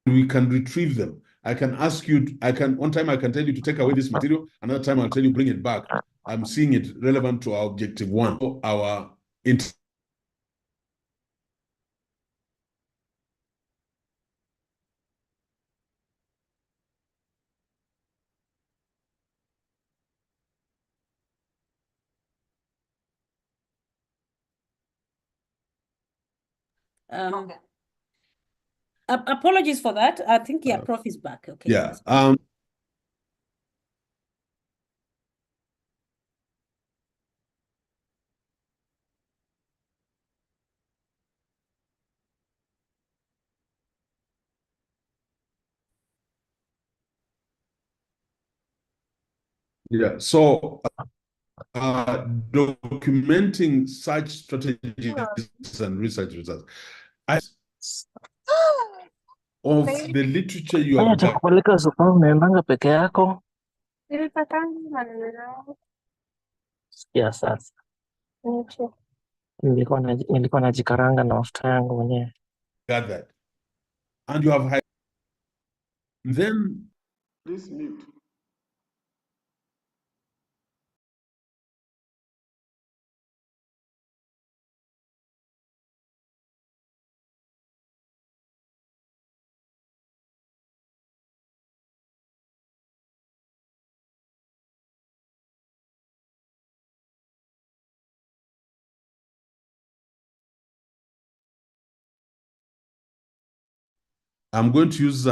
we can retrieve them. I can ask you, one time I can tell you to take away this material, another time I'll tell you bring it back. I'm seeing it relevant to our objective one, our Okay. Apologies for that. I think Prof is back. Okay. Yeah. Yeah. So documenting such strategies and research results of the literature you have done. Kupeleka sokoni unaendanga peke yako? Sikia sasa. Nilikuwa najikaranga na mafuta yangu mwenyewe. Gathered. And you have then please mute. I'm going to use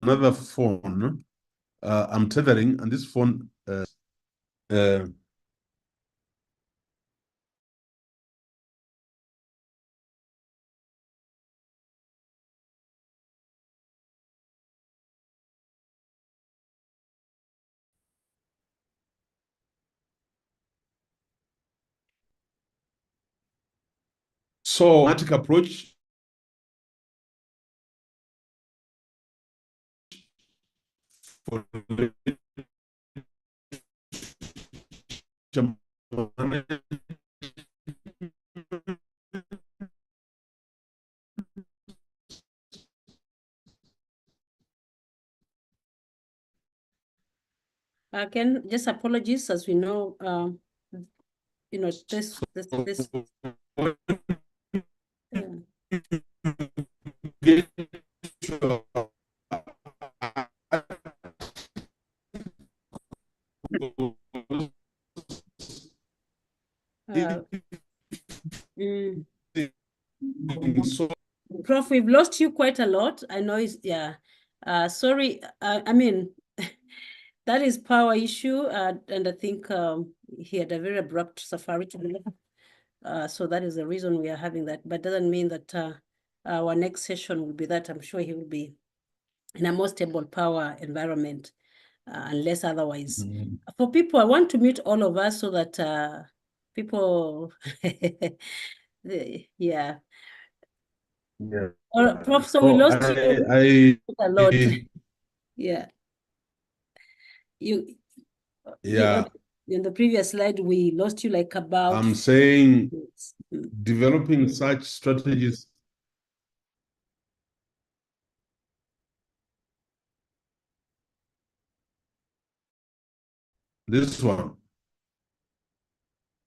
another phone. I'm tethering, and this phone so approach for Again, just apologies, as we know, this Prof, we've lost you quite a lot. I know it's, sorry. I mean, that is power issue. And I think he had a very abrupt safari to deliver. So that is the reason we are having that. But doesn't mean that our next session will be that. I'm sure he will be in a more stable power environment, unless otherwise. For people, I want to mute all of us so that people, yeah. Prof, so we lost you a lot. Yeah. In the previous slide, we lost you like about. I'm saying developing such strategies. This one.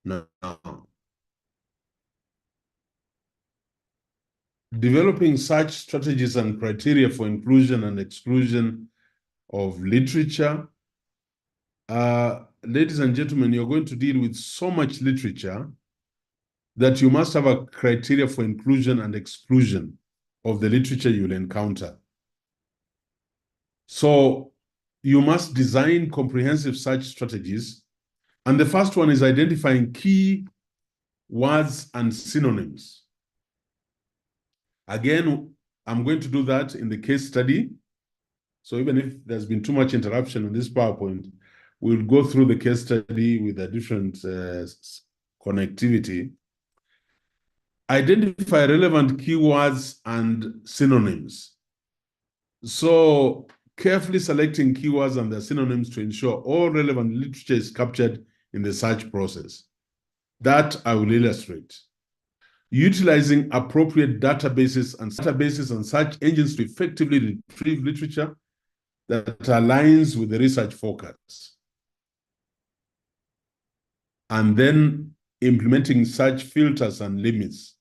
Now, developing such strategies and criteria for inclusion and exclusion of literature. Ladies and gentlemen, you're going to deal with so much literature that you must have a criteria for inclusion and exclusion of the literature you'll encounter. So you must design comprehensive search strategies. And the first one is identifying key words and synonyms. Again, I'm going to do that in the case study. So even if there's been too much interruption in this PowerPoint, we'll go through the case study with a different connectivity. Identify relevant keywords and synonyms. So carefully selecting keywords and their synonyms to ensure all relevant literature is captured in the search process. That I will illustrate. Utilizing appropriate databases and search engines to effectively retrieve literature that aligns with the research focus. And then implementing search filters and limits.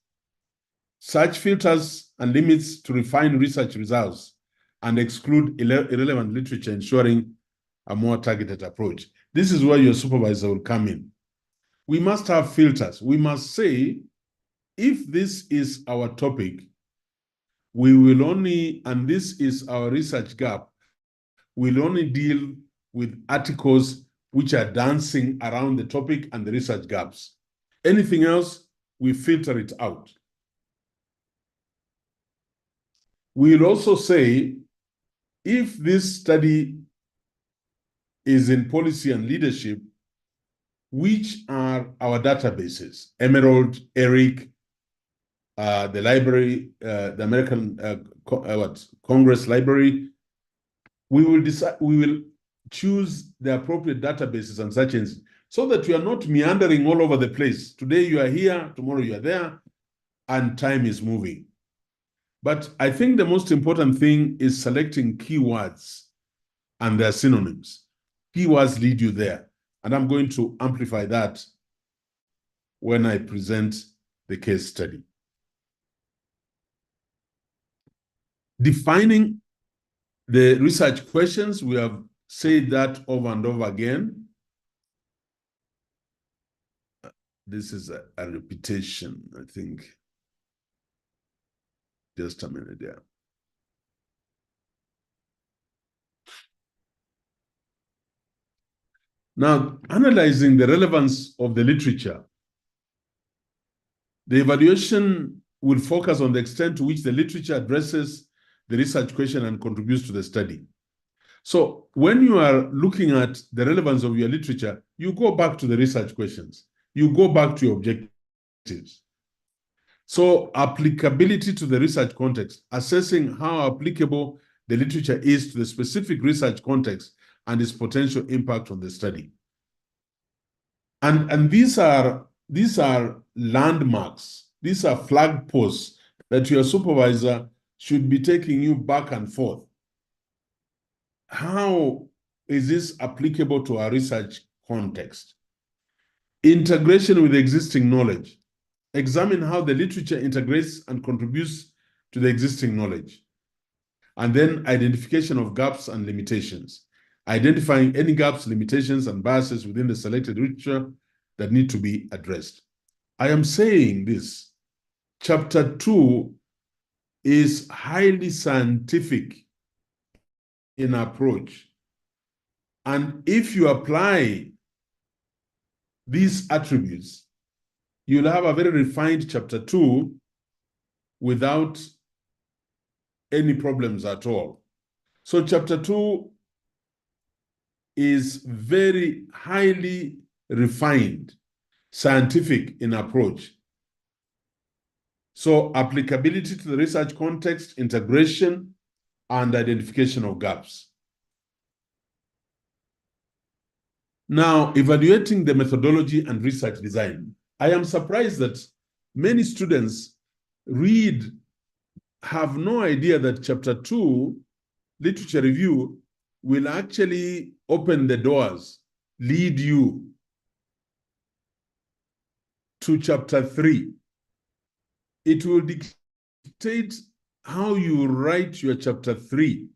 Search filters and limits to refine research results and exclude irrelevant literature, ensuring a more targeted approach. This is where your supervisor will come in. We must have filters. We must say, if this is our topic, we will only, and this is our research gap, we'll only deal with articles which are dancing around the topic and the research gaps. Anything else, we filter it out. We'll also say, if this study is in policy and leadership, which are our databases? Emerald, ERIC, the library, the American Congress Library. We will decide. We will choose the appropriate databases and search engines so that we are not meandering all over the place. Today you are here, tomorrow you are there, and time is moving. But I think the most important thing is selecting keywords and their synonyms. Keywords lead you there. And I'm going to amplify that when I present the case study. Defining the research questions, we have said that over and over again. This is a repetition, I think. Just a minute there. Now, analyzing the relevance of the literature, the evaluation will focus on the extent to which the literature addresses the research question and contributes to the study. So when you are looking at the relevance of your literature, you go back to the research questions. You go back to your objectives. So applicability to the research context, assessing how applicable the literature is to the specific research context and its potential impact on the study. And these are landmarks. These are flag posts that your supervisor should be taking you back and forth. How is this applicable to our research context? Integration with existing knowledge. Examine how the literature integrates and contributes to the existing knowledge. And then identification of gaps and limitations. Identifying any gaps, limitations, and biases within the selected literature that need to be addressed. I am saying this. Chapter 2 is highly scientific in approach. And if you apply these attributes, you'll have a very refined chapter 2 without any problems at all. So chapter 2 is very highly refined, scientific in approach. So applicability to the research context, integration, and identification of gaps. Now, evaluating the methodology and research design. I am surprised that many students have no idea that chapter 2, literature review, will actually open the doors lead you to chapter 3. It will dictate how you write your chapter 3.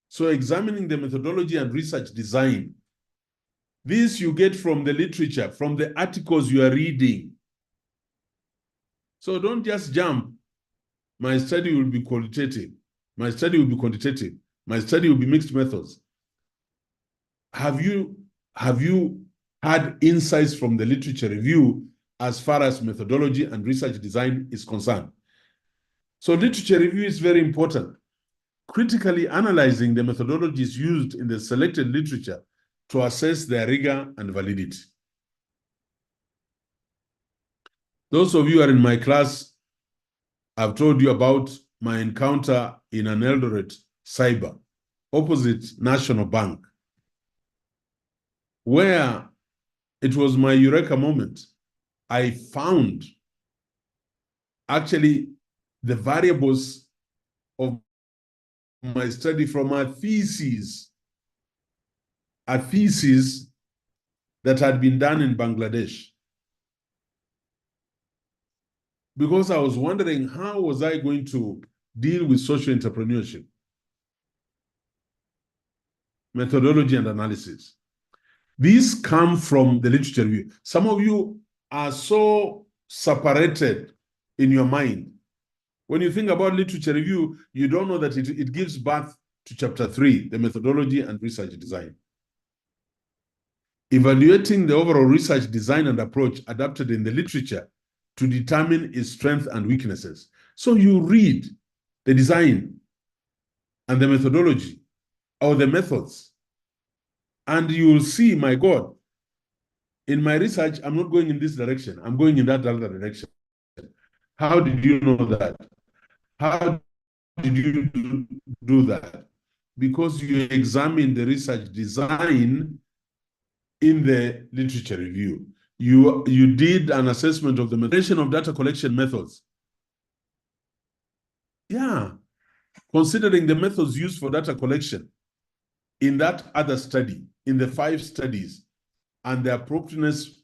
So examining the methodology and research design. This you get from the literature, from the articles you are reading. So don't just jump. My study will be qualitative. My study will be quantitative. My study will be mixed methods. Have you had insights from the literature review as far as methodology and research design is concerned? So literature review is very important. Critically analyzing the methodologies used in the selected literature to assess their rigor and validity. Those of you who are in my class, I've told you about my encounter in an Eldoret cyber opposite National Bank, where it was my eureka moment. I found actually the variables of my study from a thesis that had been done in Bangladesh. Because I was wondering, how was I going to deal with social entrepreneurship, methodology and analysis? These come from the literature review. Some of you are so separated in your mind. When you think about literature review, you don't know that it gives birth to chapter 3, the methodology and research design. Evaluating the overall research design and approach adapted in the literature to determine its strengths and weaknesses. So you read the design and the methodology or the methods, and you will see, my God, in my research, I'm not going in this direction. I'm going in that other direction. How did you know that? How did you do that? Because you examine the research design in the literature review. You did an assessment of the methodology of data collection methods. Yeah, considering the methods used for data collection in that other study, in the 5 studies, and the appropriateness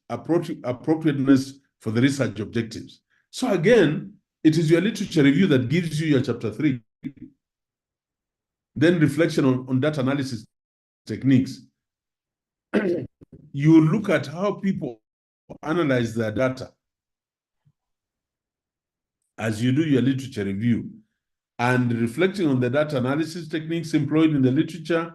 for the research objectives. So again, it is your literature review that gives you your chapter 3. Then reflection on data analysis techniques. You look at how people analyze their data as you do your literature review, and reflecting on the data analysis techniques employed in the literature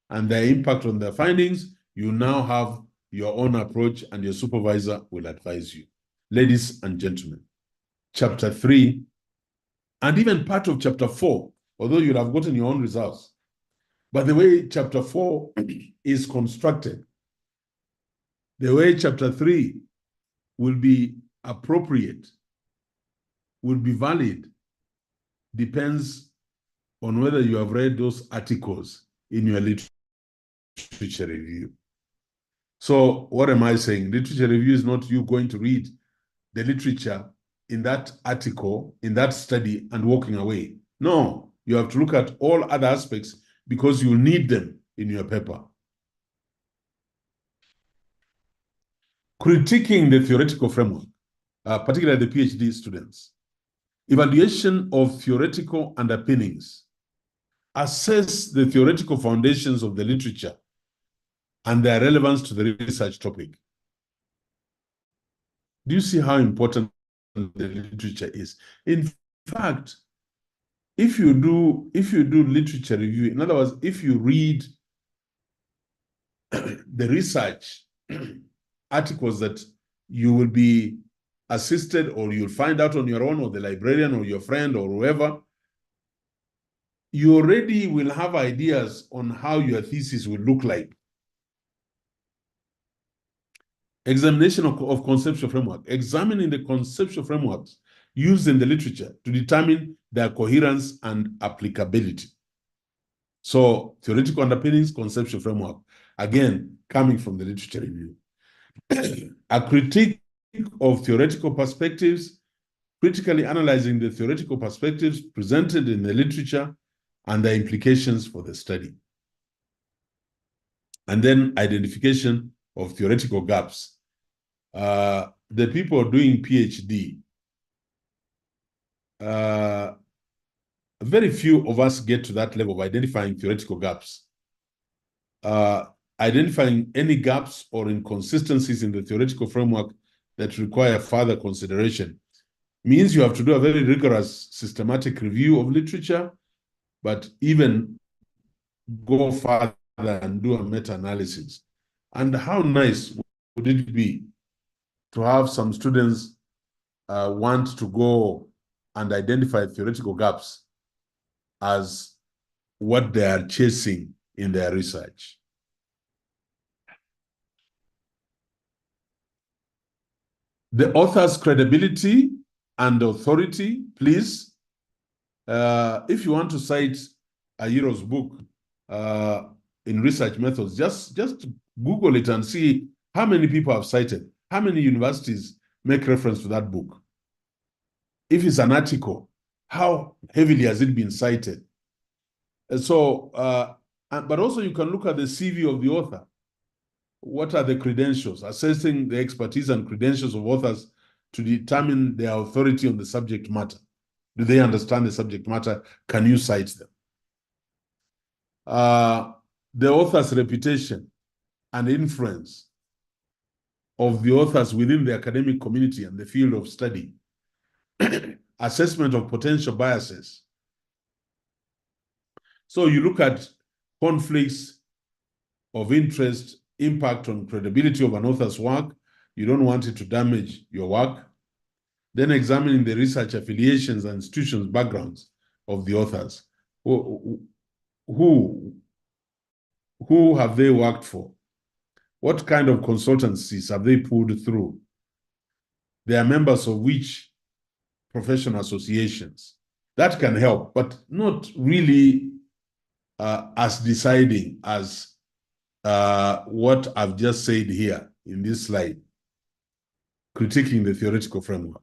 and their impact on their findings. You now have your own approach, and your supervisor will advise you. Ladies and gentlemen, chapter 3, and even part of chapter 4, although you'll have gotten your own results, but the way chapter 4 is constructed, the way chapter 3 will be appropriate, will be valid, depends on whether you have read those articles in your literature review. So what am I saying? Literature review is not you going to read the literature in that article, in that study, and walking away. No, you have to look at all other aspects because you need them in your paper. Critiquing the theoretical framework, particularly the PhD students. Evaluation of theoretical underpinnings. Assess the theoretical foundations of the literature and their relevance to the research topic. Do you see how important the literature is? In fact, if you do literature review, in other words, if you read the research articles that you will be assisted or you'll find out on your own, or the librarian or your friend or whoever, you already will have ideas on how your thesis will look like. Examination of conceptual framework. Examining the conceptual frameworks used in the literature to determine their coherence and applicability. So theoretical underpinnings, conceptual framework, again, coming from the literature review. A critique of theoretical perspectives, critically analyzing the theoretical perspectives presented in the literature and their implications for the study. and then identification of theoretical gaps. The people doing PhD, very few of us get to that level of identifying theoretical gaps. Identifying any gaps or inconsistencies in the theoretical framework that require further consideration means you have to do a very rigorous systematic review of literature, but even go further and do a meta-analysis. And how nice would it be to have some students want to go and identify theoretical gaps as what they are chasing in their research. The author's credibility and authority, please. If you want to cite Ayiro's book in research methods, just Google it and see how many people have cited, how many universities make reference to that book. If it's an article, how heavily has it been cited? And so, but also you can look at the CV of the author. What are the credentials? Assessing the expertise and credentials of authors to determine their authority on the subject matter. Do they understand the subject matter? Can you cite them? The author's reputation and influence of the authors within the academic community and the field of study. Assessment of potential biases. So you look at conflicts of interest, impact on credibility of an author's work. You don't want it to damage your work. Then examining the research affiliations and institutions backgrounds of the authors. Who have they worked for? What kind of consultancies have they pulled through? They are members of which professional associations? That can help, but not really as deciding as what I've just said here in this slide, critiquing the theoretical framework.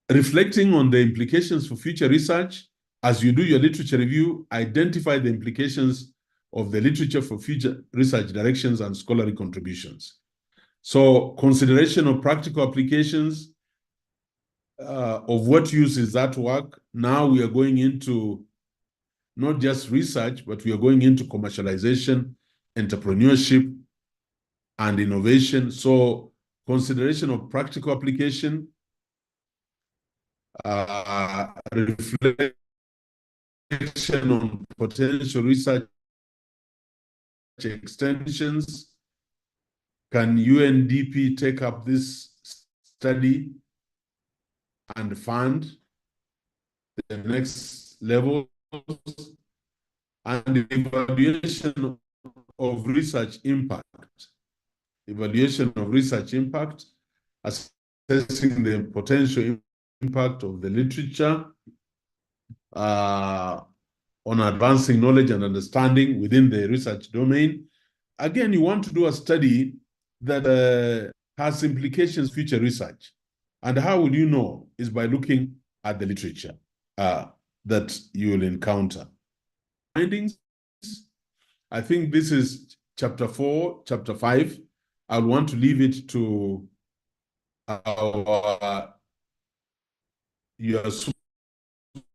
Reflecting on the implications for future research. As you do your literature review, identify the implications of the literature for future research directions and scholarly contributions. So consideration of practical applications of what use is that work. Now we are going into not just research, but we are going into commercialization, entrepreneurship, and innovation. So consideration of practical application, reflection on potential research extensions. Can UNDP take up this study and fund the next level? And evaluation of research impact. Evaluation of research impact, assessing the potential impact of the literature on advancing knowledge and understanding within the research domain. Again, you want to do a study that has implications for future research. And how will you know? Is by looking at the literature that you will encounter. Findings, I think this is chapter 4, chapter 5. I want to leave it to your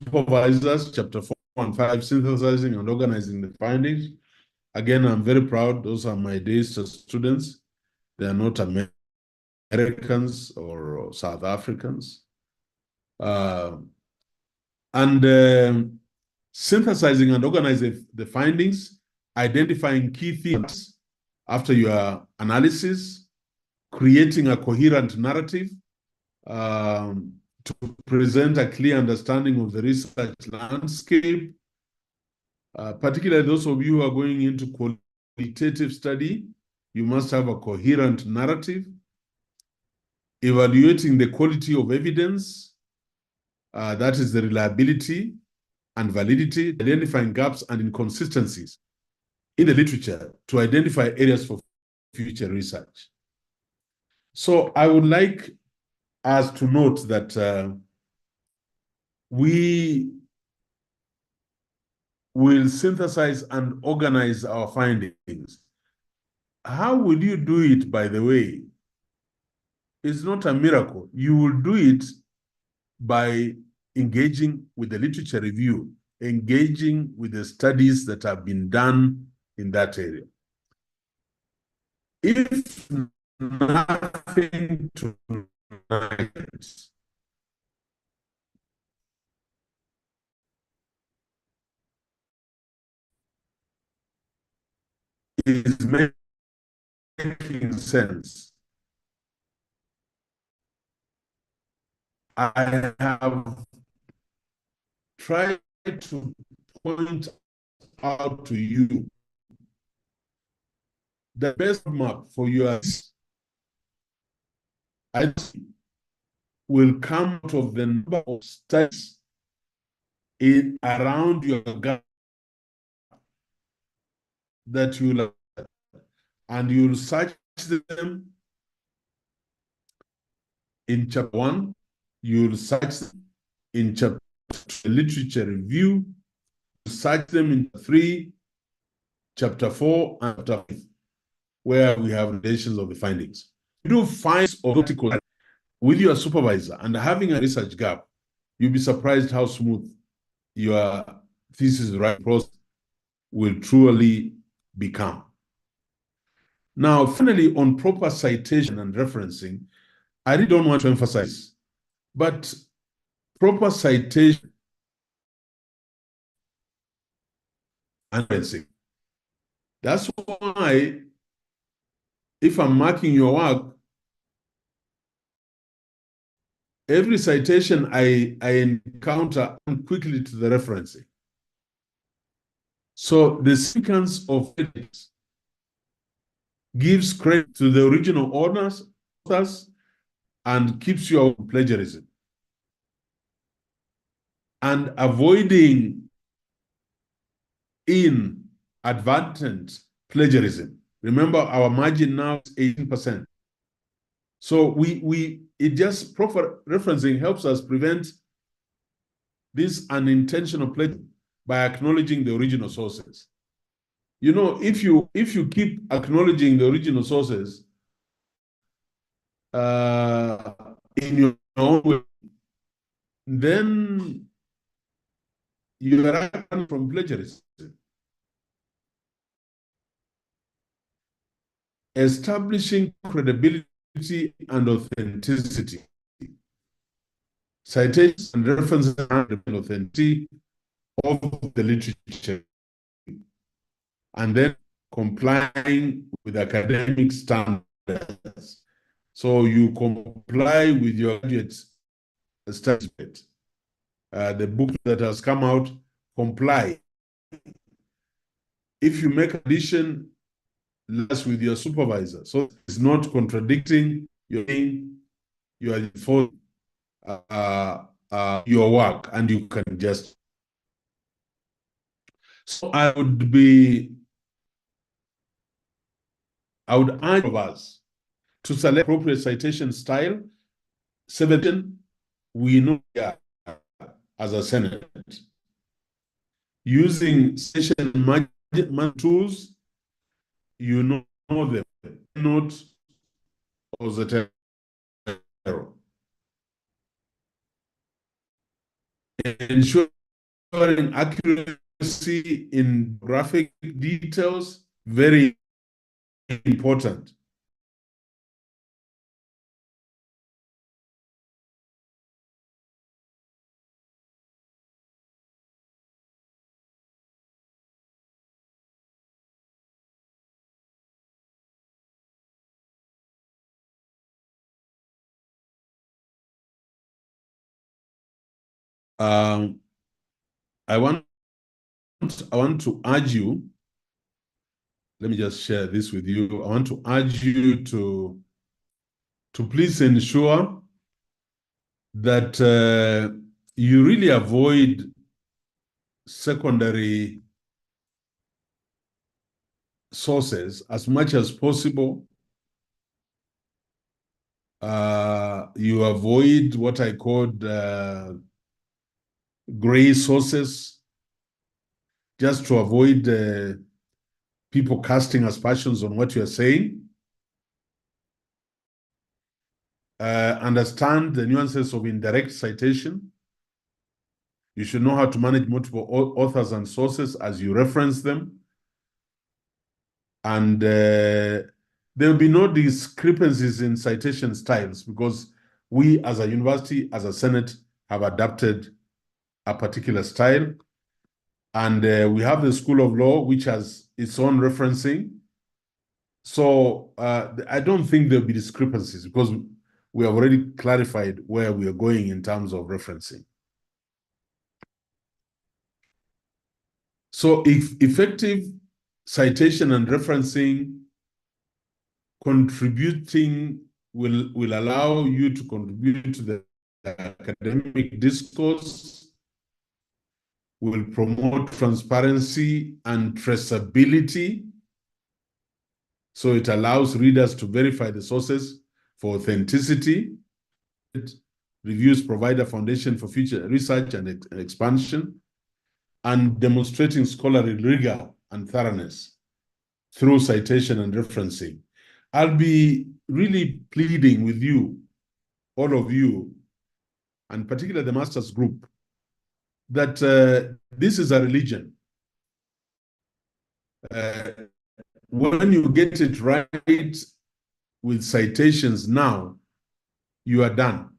supervisors, chapter 4 and 5, synthesizing and organizing the findings. Again, I'm very proud. Those are my days as students. They are not Americans or South Africans. Synthesizing and organizing the findings, identifying key themes after your analysis, creating a coherent narrative to present a clear understanding of the research landscape, particularly those of you who are going into qualitative study, you must have a coherent narrative, evaluating the quality of evidence, that is the reliability and validity, identifying gaps and inconsistencies in the literature to identify areas for future research. So I would like us to note that we will synthesize and organize our findings. How will you do it, by the way? It's not a miracle. You will do it by engaging with the literature review, engaging with the studies that have been done in that area. If nothing tonight, is making sense, I have tried to point out to you the best map for your will come out of the number of studies in around your gap that you'll have, and you'll search them in chapter 1, you'll search them in chapter 2, literature review, search them in 3, chapter 4, and chapter 5, where we have recommendations of the findings. You do find article with your supervisor and having a research gap, you'll be surprised how smooth your thesis writing process will truly become. Now, finally, on proper citation and referencing, I really don't want to emphasize, but proper citation and referencing. That's why, if I'm marking your work, every citation I encounter, I'm quickly to the referencing. So the sequence of edits gives credit to the original authors and keeps you out of plagiarism. And avoiding inadvertent plagiarism. Remember, our margin now is 18%. So it just proper referencing helps us prevent this unintentional plagiarism by acknowledging the original sources. You know, if you keep acknowledging the original sources in your own way, then you are from plagiarism. Establishing credibility and authenticity. Citations and references and authenticity of the literature, and then complying with academic standards. So you comply with your graduate studies. The book that has come out, comply. If you make addition, last with your supervisor, so it's not contradicting your your work, and you can just. So I would urge of us to select appropriate citation style. 17, we know as a Senate. Using citation management tools, you know the note or the error. Ensuring accuracy in graphic details, very important. I want to urge you, let me just share this with you. I want to urge you to please ensure that you really avoid secondary sources as much as possible. You avoid what I called gray sources. just to avoid people casting aspersions on what you're saying. Understand the nuances of indirect citation. You should know how to manage multiple authors and sources as you reference them. And there will be no discrepancies in citation styles because we as a university, as a Senate, have adapted a particular style. And we have the School of Law, which has its own referencing. So I don't think there'll be discrepancies because we have already clarified where we are going in terms of referencing. So if effective citation and referencing contributing will allow you to contribute to the academic discourse, will promote transparency and traceability. So it allows readers to verify the sources for authenticity. Reviews provide a foundation for future research and expansion, and demonstrating scholarly rigor and thoroughness through citation and referencing. I'll be really pleading with you, all of you, and particularly the master's group, that this is a religion. When you get it right with citations now, you are done.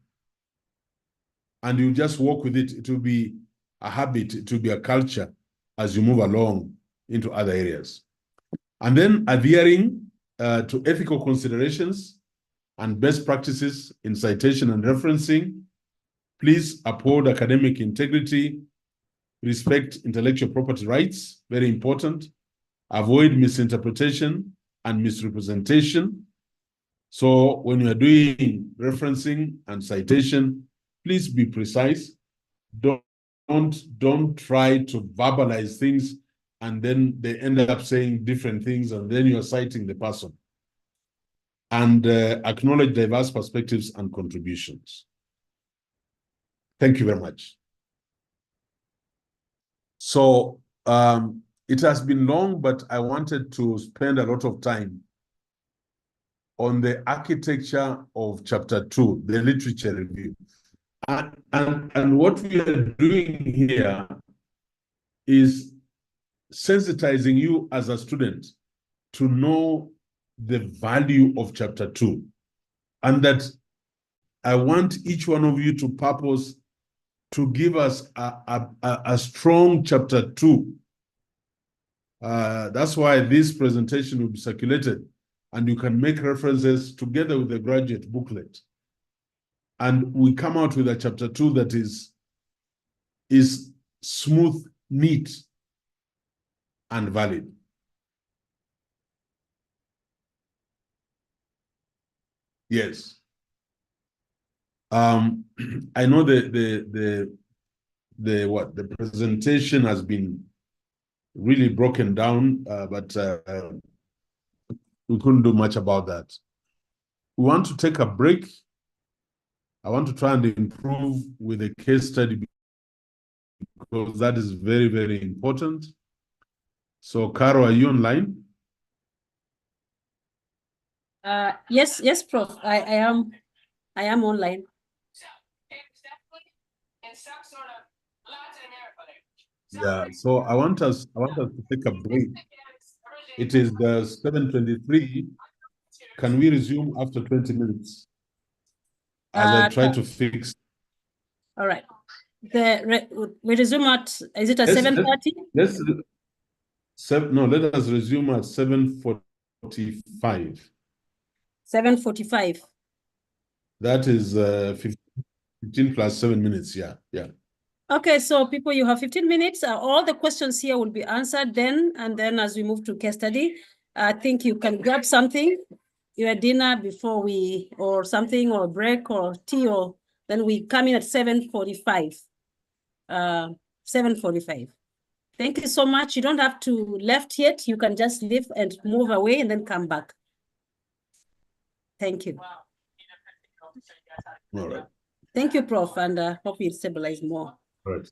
And you just walk with it. It will be a habit, it will be a culture as you move along into other areas. And then adhering to ethical considerations and best practices in citation and referencing. Please uphold academic integrity, respect intellectual property rights, very important. Avoid misinterpretation and misrepresentation. So when you are doing referencing and citation, please be precise. Don't try to verbalize things and then they end up saying different things and then you're citing the person. And acknowledge diverse perspectives and contributions. Thank you very much. So it has been long, but I wanted to spend a lot of time on the architecture of chapter 2, the literature review. And what we are doing here is sensitizing you as a student to know the value of chapter 2. And that I want each one of you to purpose to give us a strong chapter 2. That's why this presentation will be circulated and you can make references together with the graduate booklet. And we come out with a chapter 2 that is smooth, neat, and valid. Yes. I know the presentation has been really broken down, but we couldn't do much about that. We want to take a break. I want to try and improve with a case study because that is very, very important. So, Caro, are you online? Yes, Prof. I am online. Yeah, so I want us to take a break. It is 7:23. Can we resume after 20 minutes? As I try to fix. All right. We resume at, is it at 7:30? No, let us resume at 7:45. 7:45. That is 15 plus 7 minutes. Yeah. Okay, so people, you have 15 minutes. All the questions here will be answered then, and then as we move to case study, I think you can grab something, your dinner before or something, or break, or tea, or then we come in at 7:45. 7:45. Thank you so much. You don't have to left yet. You can just leave and move away and then come back. Thank you. All right. Thank you, Prof, and hope you stabilize more. All right.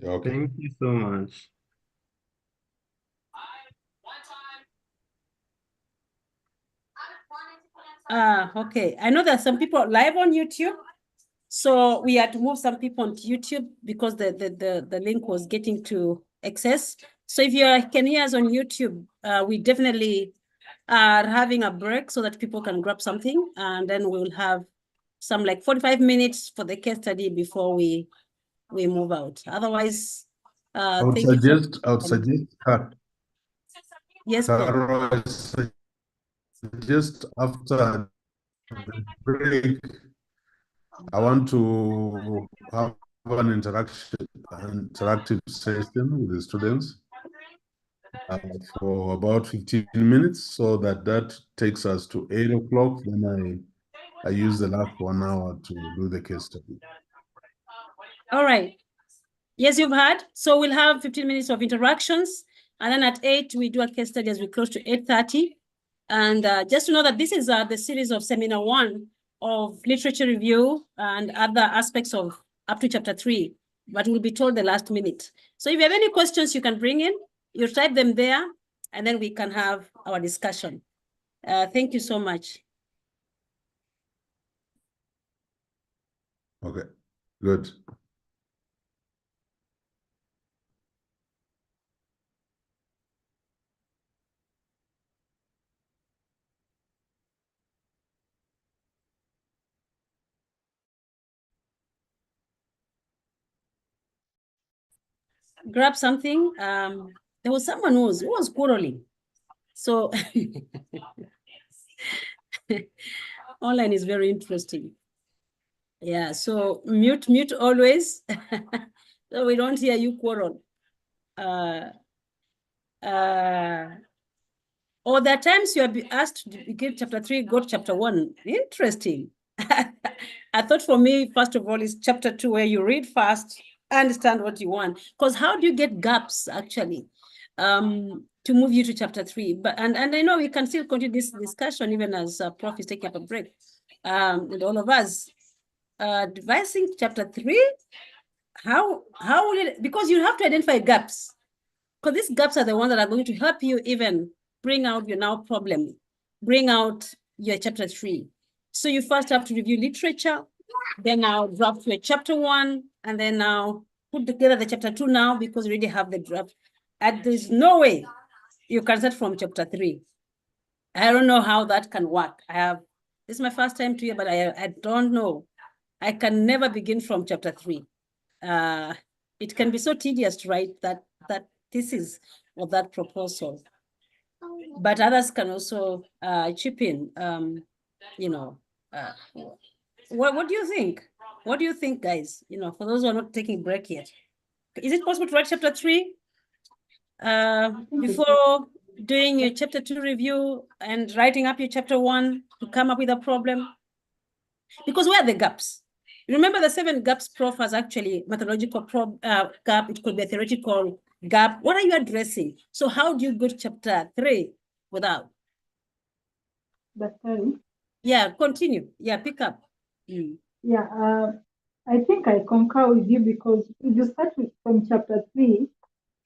Okay. Thank you so much. Okay. I know there are some people live on YouTube. So we had to move some people onto YouTube because the link was getting to access. So if you can hear us on YouTube, we definitely are having a break so that people can grab something, and then we'll have some like 45 minutes for the case study before we move out. Otherwise, I would thank you. I would suggest cut. Yes, Prof. Just after the break, I want to have an interactive session with the students for about 15 minutes, so that takes us to 8 o'clock. Then I use the last 1 hour to do the case study. All right. Yes, you've heard. So we'll have 15 minutes of interactions, and then at 8, we do a case study as we close to 8:30. And just to know that this is the series of seminar 1 of literature review and other aspects of up to chapter 3, but we'll be told the last minute. So if you have any questions, you can bring in, you type them there, and then we can have our discussion. Thank you so much. Okay, good. Grab something. There was someone who was quarreling. So online is very interesting. Yeah, so mute always. So we don't hear you quarrel. Or there are times you are asked to give chapter 3, go to chapter 1. Interesting. I thought for me, first of all, is chapter 2, where you read fast, understand what you want. Because how do you get gaps, actually, to move you to chapter 3? But and I know we can still continue this discussion even as Prof is taking up a break. And all of us, devising chapter 3, how will it, because you have to identify gaps. Because these gaps are the ones that are going to help you even bring out your now problem, bring out your chapter 3. So you first have to review literature, then now draft your chapter 1, and then now put together the chapter 2 now, because you already have the draft. And there's no way you can start from chapter 3. I don't know how that can work. This is my first time to hear, but I don't know. I can never begin from chapter 3. It can be so tedious to write that thesis or that proposal. But others can also chip in. What do you think? What do you think, guys? For those who are not taking break yet, is it possible to write chapter 3 before doing your chapter 2 review and writing up your chapter 1 to come up with a problem? Because where are the gaps? Remember, the 7 gaps Prof has actually methodological gap. It could be a theoretical gap. What are you addressing? So how do you go to chapter 3 without? Yeah, continue. Yeah, pick up. Yeah, I think I concur with you, because if you start from chapter 3,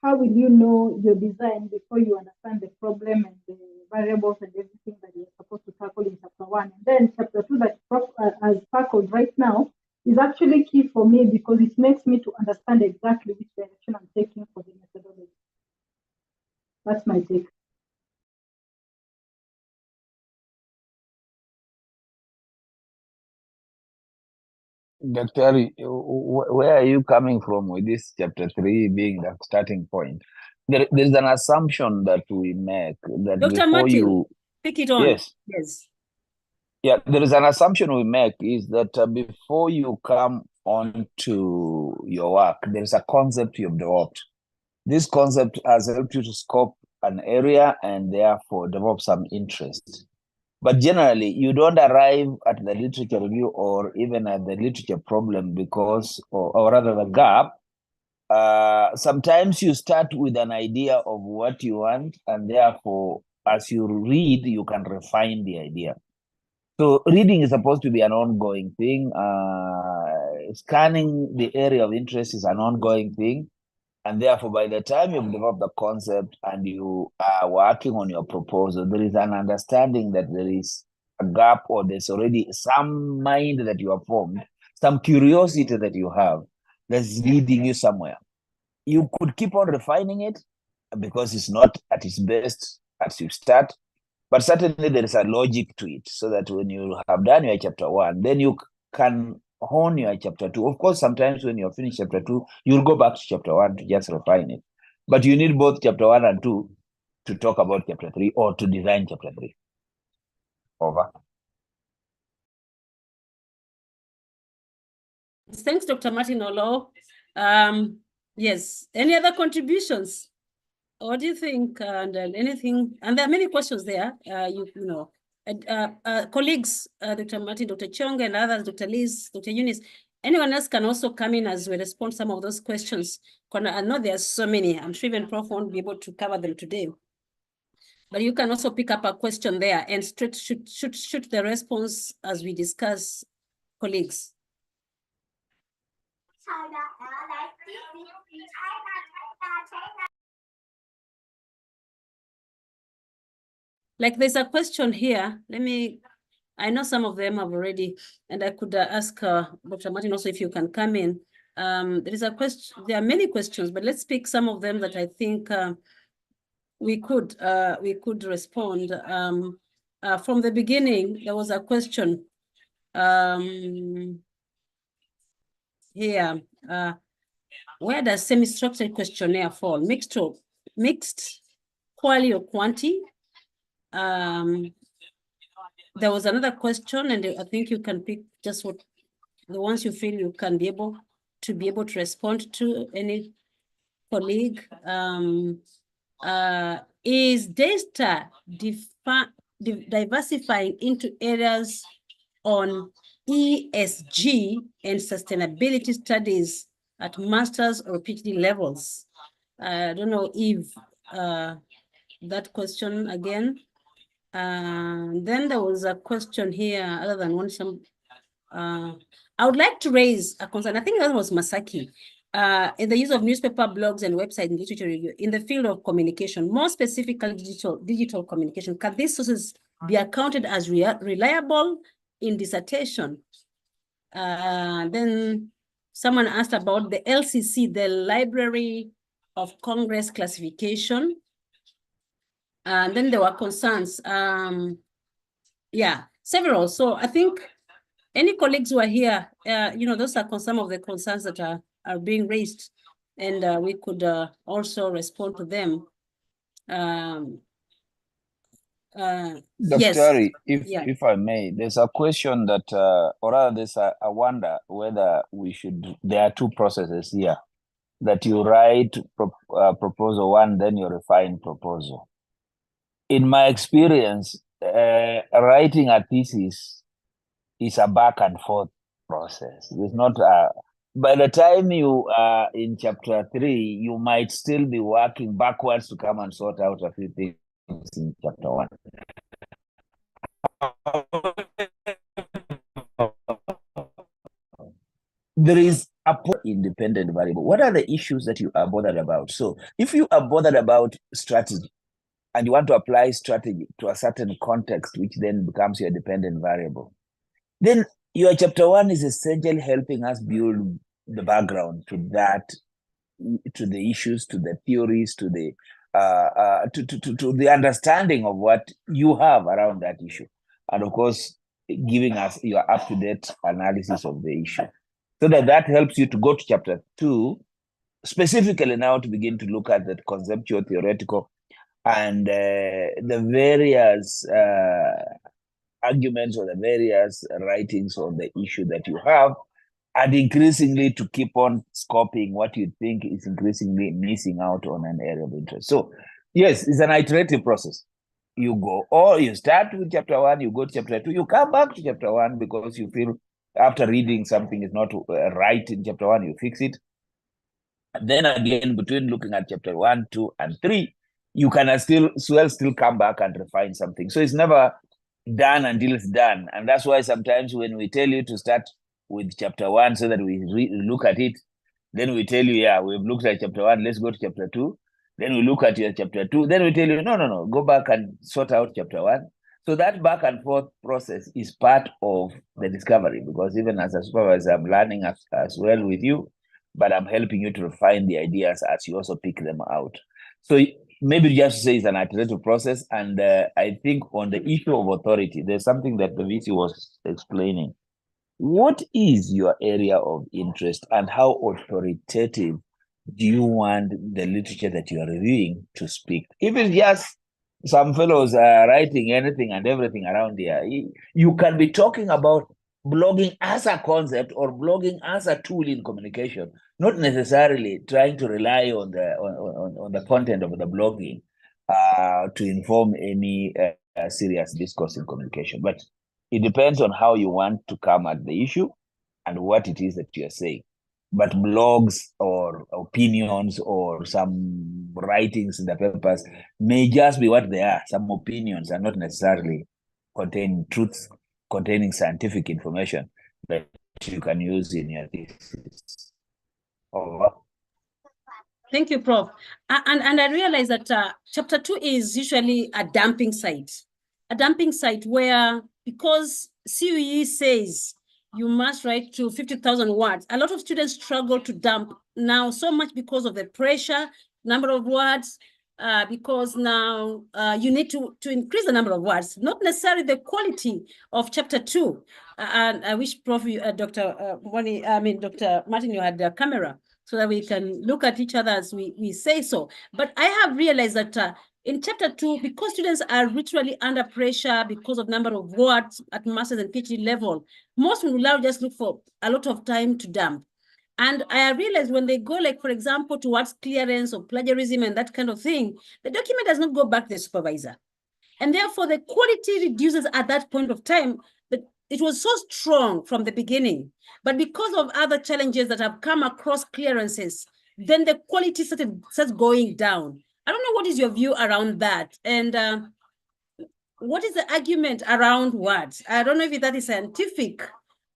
how will you know your design before you understand the problem and the variables and everything that you're supposed to tackle in chapter 1? And then chapter 2 that Prof has tackled right now is actually key for me, because it makes me to understand exactly which direction I'm taking for the methodology. That's my take. Dr. Where are you coming from with this chapter 3 being the starting point? There's an assumption that we make that Dr. before Martin, you... pick it on. Yes. Yeah, there is an assumption we make is that before you come on to your work, there is a concept you've developed. This concept has helped you to scope an area and therefore develop some interest. But generally, you don't arrive at the literature review or even at the literature problem because, or rather the gap. Sometimes you start with an idea of what you want, and therefore, as you read, you can refine the idea. So reading is supposed to be an ongoing thing. Scanning the area of interest is an ongoing thing. And therefore, by the time you've developed the concept and you are working on your proposal, there is an understanding that there is a gap, or there's already some mind that you have formed, some curiosity that you have that's leading you somewhere. You could keep on refining it because it's not at its best as you start, but certainly there is a logic to it, so that when you have done your chapter 1, then you can hone your chapter 2. Of course, sometimes when you're finished chapter 2, you'll go back to chapter 1 to just refine it. But you need both chapter 1 and 2 to talk about chapter 3 or to design chapter 3. Over. Thanks, Dr. Martin Olo. Yes, any other contributions? What do you think? And anything? And there are many questions there. Colleagues, Dr. Martin, Dr. Chong, and others, Dr. Liz, Dr. Eunice. Anyone else can also come in as we respond to some of those questions. I know there are so many. I'm sure even Prof won't be able to cover them today. But you can also pick up a question there and shoot the response as we discuss, colleagues. Like there's a question here. I know some of them have already, and I could ask Dr. Martin also if you can come in. There is a question, there are many questions, but let's pick some of them that I think we could respond. From the beginning, there was a question here. Where does semi-structured questionnaire fall? Mixed, quality or quantity? There was another question, and I think you can pick just what the ones you feel you can be able to respond to. Any colleague? Is data diversifying into areas on ESG and sustainability studies at master's or PhD levels? I don't know if that question again. Then there was a question here, other than one, I would like to raise a concern. I think that was Masaki. In the use of newspaper, blogs, and website and literature review in the field of communication, more specifically digital communication, can these sources be accounted as reliable in dissertation? Then someone asked about the LCC, the Library of Congress classification. And then there were concerns. Yeah, several. So I think any colleagues who are here, those are some of the concerns that are being raised, and we could also respond to them. Dr. Yes. Ari, if I may, there's a question that, or rather there's a wonder whether there are two processes here, that you write proposal 1, then you refine proposal. In my experience, writing a thesis is a back and forth process. It's not by the time you are in chapter 3, you might still be working backwards to come and sort out a few things in chapter 1. There is a independent variable. What are the issues that you are bothered about? So if you are bothered about strategy, and you want to apply strategy to a certain context, which then becomes your dependent variable, then your chapter 1 is essentially helping us build the background to that, to the issues, to the theories, to the to the understanding of what you have around that issue, and of course giving us your up-to-date analysis of the issue, so that helps you to go to chapter 2 specifically now to begin to look at the conceptual, theoretical, and the various arguments or the various writings on the issue that you have, and increasingly to keep on scoping what you think is increasingly missing out on an area of interest. So yes, it's an iterative process. You go, or you start with chapter 1, you go to chapter 2, you come back to chapter 1 because you feel after reading something is not right in chapter 1, you fix it. And then again, between looking at chapter 1, 2, and 3, you can still come back and refine something. So it's never done until it's done. And that's why sometimes when we tell you to start with chapter 1 so that we look at it, then we tell you, yeah, we've looked at chapter 1, let's go to chapter 2. Then we look at your chapter 2, then we tell you, no, go back and sort out chapter 1. So that back and forth process is part of the discovery, because even as a supervisor, I'm learning as well with you, but I'm helping you to refine the ideas as you also pick them out. So maybe just say it's an iterative process. And I think on the issue of authority, there's something that the VC was explaining. What is your area of interest and how authoritative do you want the literature that you are reviewing to speak? If it's just some fellows are writing anything and everything around here, you can be talking about blogging as a concept or blogging as a tool in communication, not necessarily trying to rely on the content of the blogging to inform any serious discourse in communication. But it depends on how you want to come at the issue and what it is that you're saying. But blogs or opinions or some writings in the papers may just be what they are. Some opinions are not necessarily containing truths, containing scientific information that you can use in your thesis. Over. Thank you, Prof. And I realize that chapter 2 is usually a dumping site where, because CUE says you must write to 50,000 words, a lot of students struggle to dump now, so much because of the pressure, number of words, because now you need to increase the number of words, not necessarily the quality of chapter 2. And I wish Prof, Dr. Martin, you had the camera, so that we can look at each other as we say so. But I have realized that in chapter 2, because students are literally under pressure because of number of words at master's and PhD level, most will now just look for a lot of time to dump. And I realized when they go, like, for example, towards clearance or plagiarism and that kind of thing, the document does not go back to the supervisor. And therefore, the quality reduces at that point of time. But it was so strong from the beginning. But because of other challenges that have come across clearances, then the quality starts going down. I don't know, what is your view around that? And what is the argument around words? I don't know if that is scientific,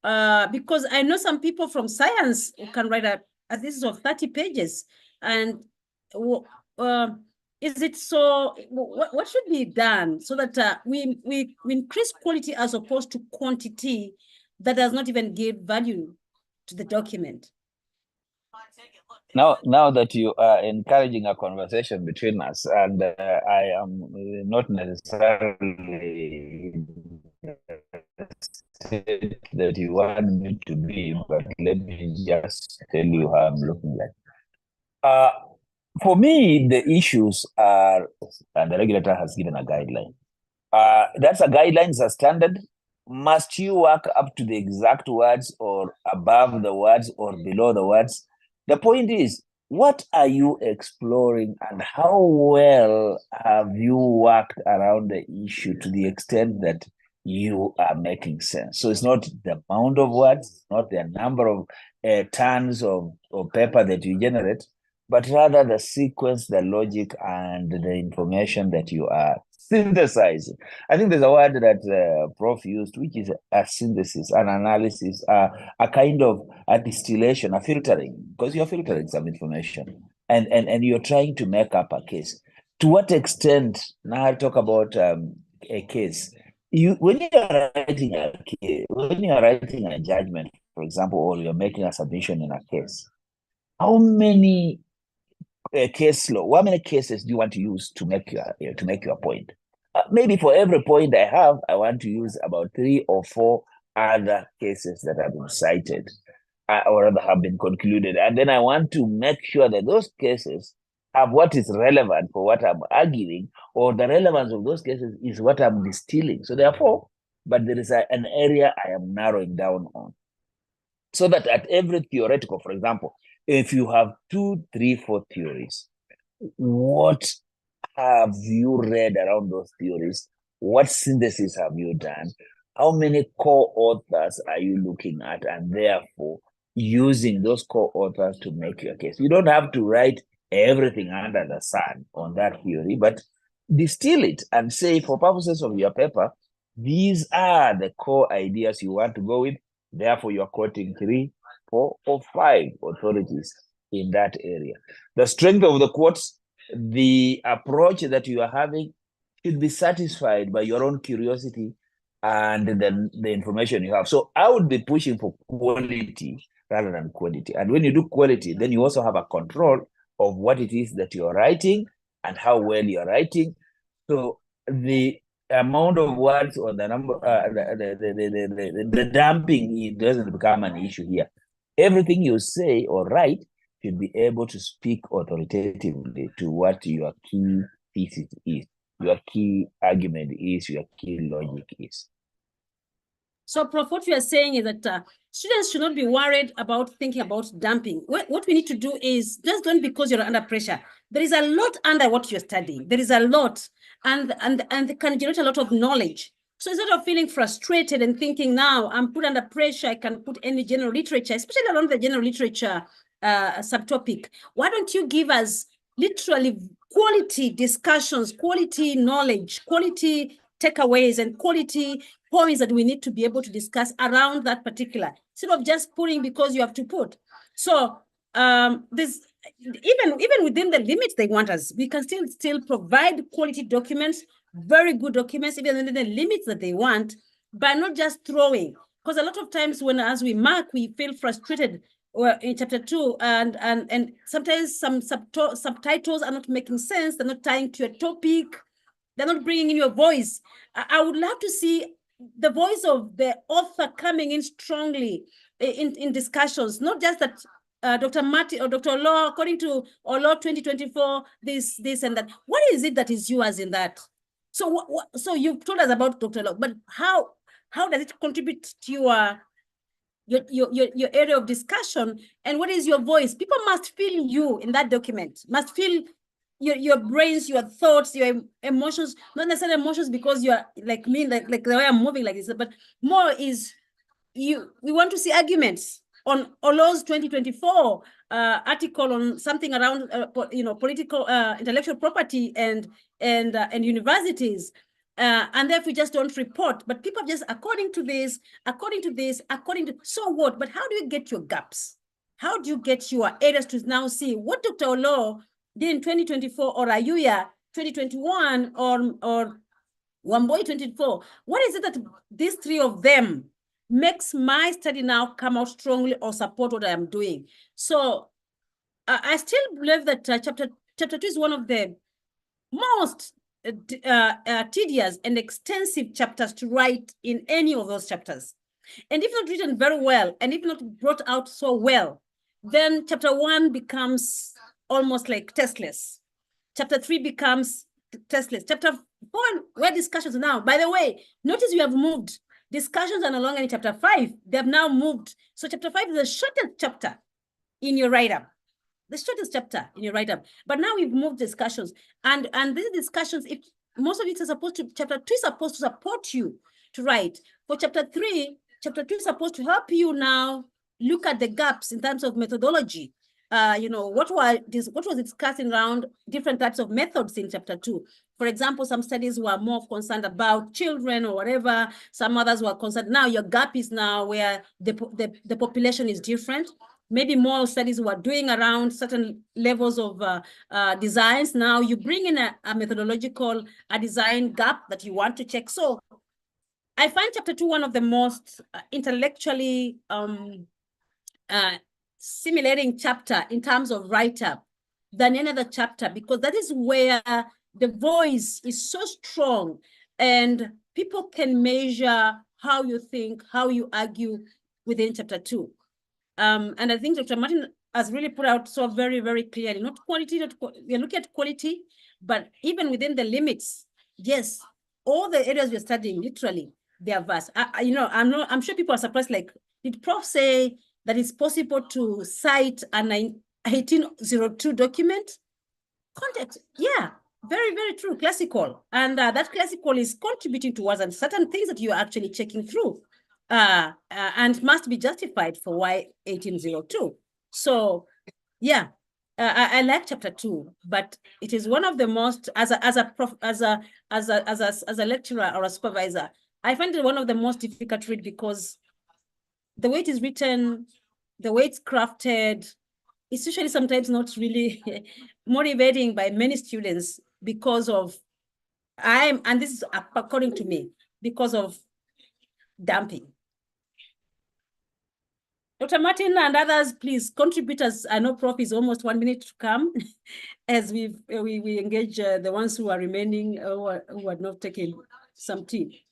because I know some people from science who can write a thesis of 30 pages. And is it so? What should be done so that we increase quality as opposed to quantity that does not even give value to the document? Now that you are encouraging a conversation between us, and I am not necessarily that you want me to be, but let me just tell you how I'm looking like. For me, the issues are, and the regulator has given a guideline. That's a guideline, it's a standard. Must you work up to the exact words or above the words or below the words? The point is, what are you exploring and how well have you worked around the issue to the extent that you are making sense? So it's not the amount of words, not the number of tons of paper that you generate, but rather the sequence, the logic, and the information that you are synthesizing. I think there's a word that Prof used, which is a synthesis, an analysis, a kind of a distillation, a filtering, because you're filtering some information and you're trying to make up a case. To what extent, now I'll talk about a case. When you're writing a judgment, for example, or you're making a submission in a case, how many case law, how many cases do you want to use to make your point? Maybe for every point I have, I want to use about 3 or 4 other cases that have been cited or rather have been concluded. And then I want to make sure that those cases have what is relevant for what I'm arguing, or the relevance of those cases is what I'm distilling. So therefore, but there is an area I am narrowing down on. So that at every theoretical, for example, if you have 2, 3, 4 theories, what have you read around those theories? What synthesis have you done? How many co-authors are you looking at? And therefore, using those co-authors to make your case. You don't have to write everything under the sun on that theory, but distill it and say, for purposes of your paper, these are the core ideas you want to go with. Therefore, you're quoting 3, 4, or 5 authorities in that area. The strength of the quotes, the approach that you are having, should be satisfied by your own curiosity and then the information you have. So I would be pushing for quality rather than quantity. And when you do quality, then you also have a control of what it is that you're writing and how well you're writing. So the amount of words or the number, the dumping, it doesn't become an issue here. Everything you say or write should be able to speak authoritatively to what your key thesis is, your key argument is, your key logic is. So, Prof, what you are saying is that students should not be worried about thinking about dumping. What we need to do is just don't, because you're under pressure. There is a lot under what you're studying. There is a lot, and it can generate a lot of knowledge. So instead of feeling frustrated and thinking, now I'm put under pressure, I can put any general literature, especially around the general literature subtopic, why don't you give us literally quality discussions, quality knowledge, quality takeaways, and quality points that we need to be able to discuss around that particular, instead of just putting because you have to put. So this, even within the limits they want us, we can still provide quality documents, very good documents, even within the limits that they want, by not just throwing. Because a lot of times when, as we mark, we feel frustrated in chapter 2, and sometimes some subtitles are not making sense, they're not tying to a topic, they're not bringing in your voice. I would love to see the voice of the author coming in strongly in discussions, not just that Dr. Martin or Dr. Law, according to Law 2024, this and that. What is it that is yours in that? So so you've told us about Dr. Law, but how does it contribute to your area of discussion, and what is your voice? People must feel you in that document, must feel your brains, your thoughts, your emotions, not necessarily emotions because you're like me, like the way I'm moving like this, but more is we want to see arguments on Laws 2024 article on something around political intellectual property and universities. And therefore we just don't report, but people just according to this, so what? But how do you get your gaps? How do you get your areas to now see what Dr. Olo did in 2024, or Ayuya 2021, or Wamboi 2024? What is it that these three of them makes my study now come out strongly or support what I am doing? So I still believe that chapter 2 is one of the most tedious and extensive chapters to write in any of those chapters. And if not written very well, and if not brought out so well, then chapter 1 becomes almost like testless. Chapter 3 becomes testless. Chapter 4, where discussions now, by the way, notice we have moved. Discussions are no longer in chapter 5. They have now moved. So chapter 5 is the shortest chapter in your write-up. The shortest chapter in your write-up. But now we've moved discussions. And these discussions, if most of it is supposed to, chapter 2 is supposed to support you to write. For chapter 3, chapter 2 is supposed to help you now look at the gaps in terms of methodology. What was discussed around different types of methods in chapter 2. For example, some studies were more concerned about children or whatever. Some others were concerned. Now your gap is now where the population is different. Maybe more studies were doing around certain levels of designs. Now you bring in a methodological, design gap that you want to check. So I find chapter 2 one of the most intellectually stimulating chapter in terms of write-up than any other chapter, because that is where the voice is so strong and people can measure how you think, how you argue within chapter 2. And I think Dr. Martin has really put out so very, very clearly, not quality, we're looking at quality, but even within the limits, yes, all the areas we're studying, literally, they are vast. I'm sure people are surprised, like, did Prof say that it's possible to cite a 1802 document? Context, yeah, very, very true, classical. And that classical is contributing towards certain things that you're actually checking through and must be justified for why 1802. So yeah, I like chapter 2, but it is one of the most, as a lecturer or a supervisor, I find it one of the most difficult to read because the way it is written, the way it's crafted, it's usually sometimes not really motivating by many students because of and this is according to me, because of dumping. Dr. Martin and others, please contribute, as I know Prof is almost 1 minute to come as we engage the ones who are remaining who had not taken some tea.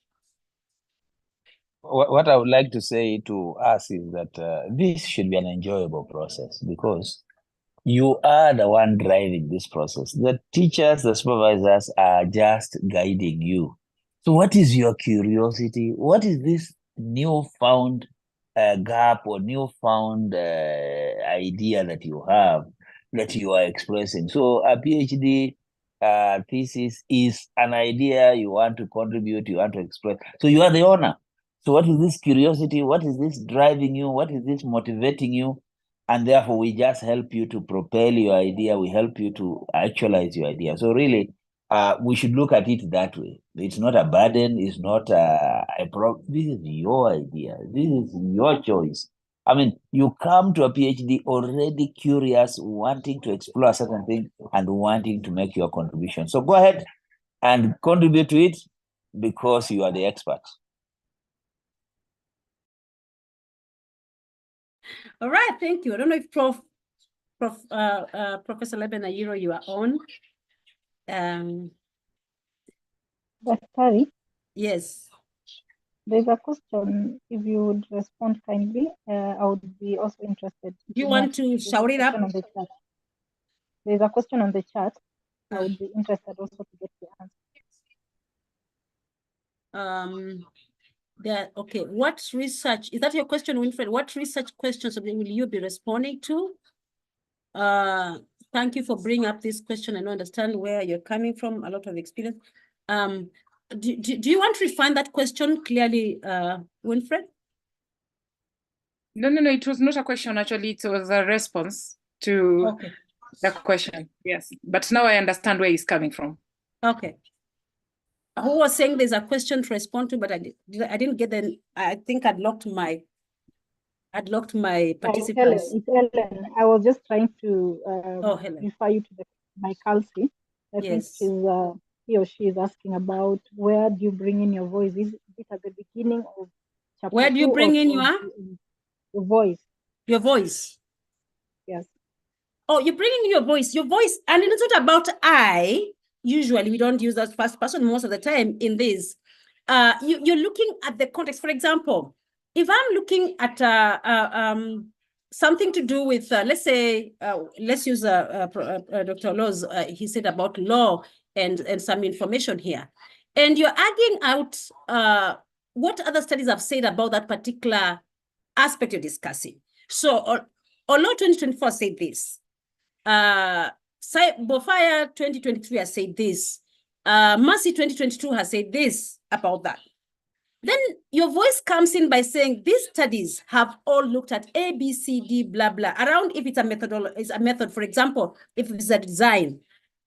What I would like to say to us is that this should be an enjoyable process, because you are the one driving this process. The teachers, the supervisors are just guiding you. So what is your curiosity? What is this newfound gap or newfound idea that you have, that you are expressing? So a PhD thesis is an idea you want to contribute, you want to express. So you are the owner. So what is this curiosity? What is this driving you? What is this motivating you? And therefore, we just help you to propel your idea. We help you to actualize your idea. So really, we should look at it that way. It's not a burden. It's not a problem. This is your idea. This is your choice. I mean, you come to a PhD already curious, wanting to explore a certain thing and wanting to make your contribution. So go ahead and contribute to it, because you are the expert. All right, thank you. I don't know if Professor Laban Ayiro, you are on. Sorry. Yes. There's a question. If you would respond kindly, I would be also interested. Do you want to shout it up? On the chat. There's a question on the chat. I would be interested also to get the answer. Okay, what research, is that your question, Winfred? What research questions will you be responding to? Thank you for bringing up this question. I don't understand where you're coming from, a lot of experience. Do you want to refine that question clearly, Winfred? No, it was not a question, actually. It was a response to the question. Yes, but now I understand where he's coming from. Okay. Who was saying there's a question to respond to, but I didn't get the, I think I'd locked my participants. It's Ellen. I was just trying to refer you to my Kelsey. I think he or she is asking about, where do you bring in your voice? Is it at the beginning of chapter 2? Where do you bring in your voice? Your voice. Yes. Oh, you bring in your voice, and it's not about I. Usually we don't use that first person most of the time in this. You're looking at the context. For example, if I'm looking at something to do with, let's say, let's use Dr. Law's, he said about law and some information here. And you're arguing out what other studies have said about that particular aspect you're discussing. So, Law 2024 said this. Bofire 2023 has said this. Mercy 2022 has said this about that. Then your voice comes in by saying these studies have all looked at A, B, C, D, blah, blah, around if it's a method, for example, if it's a design.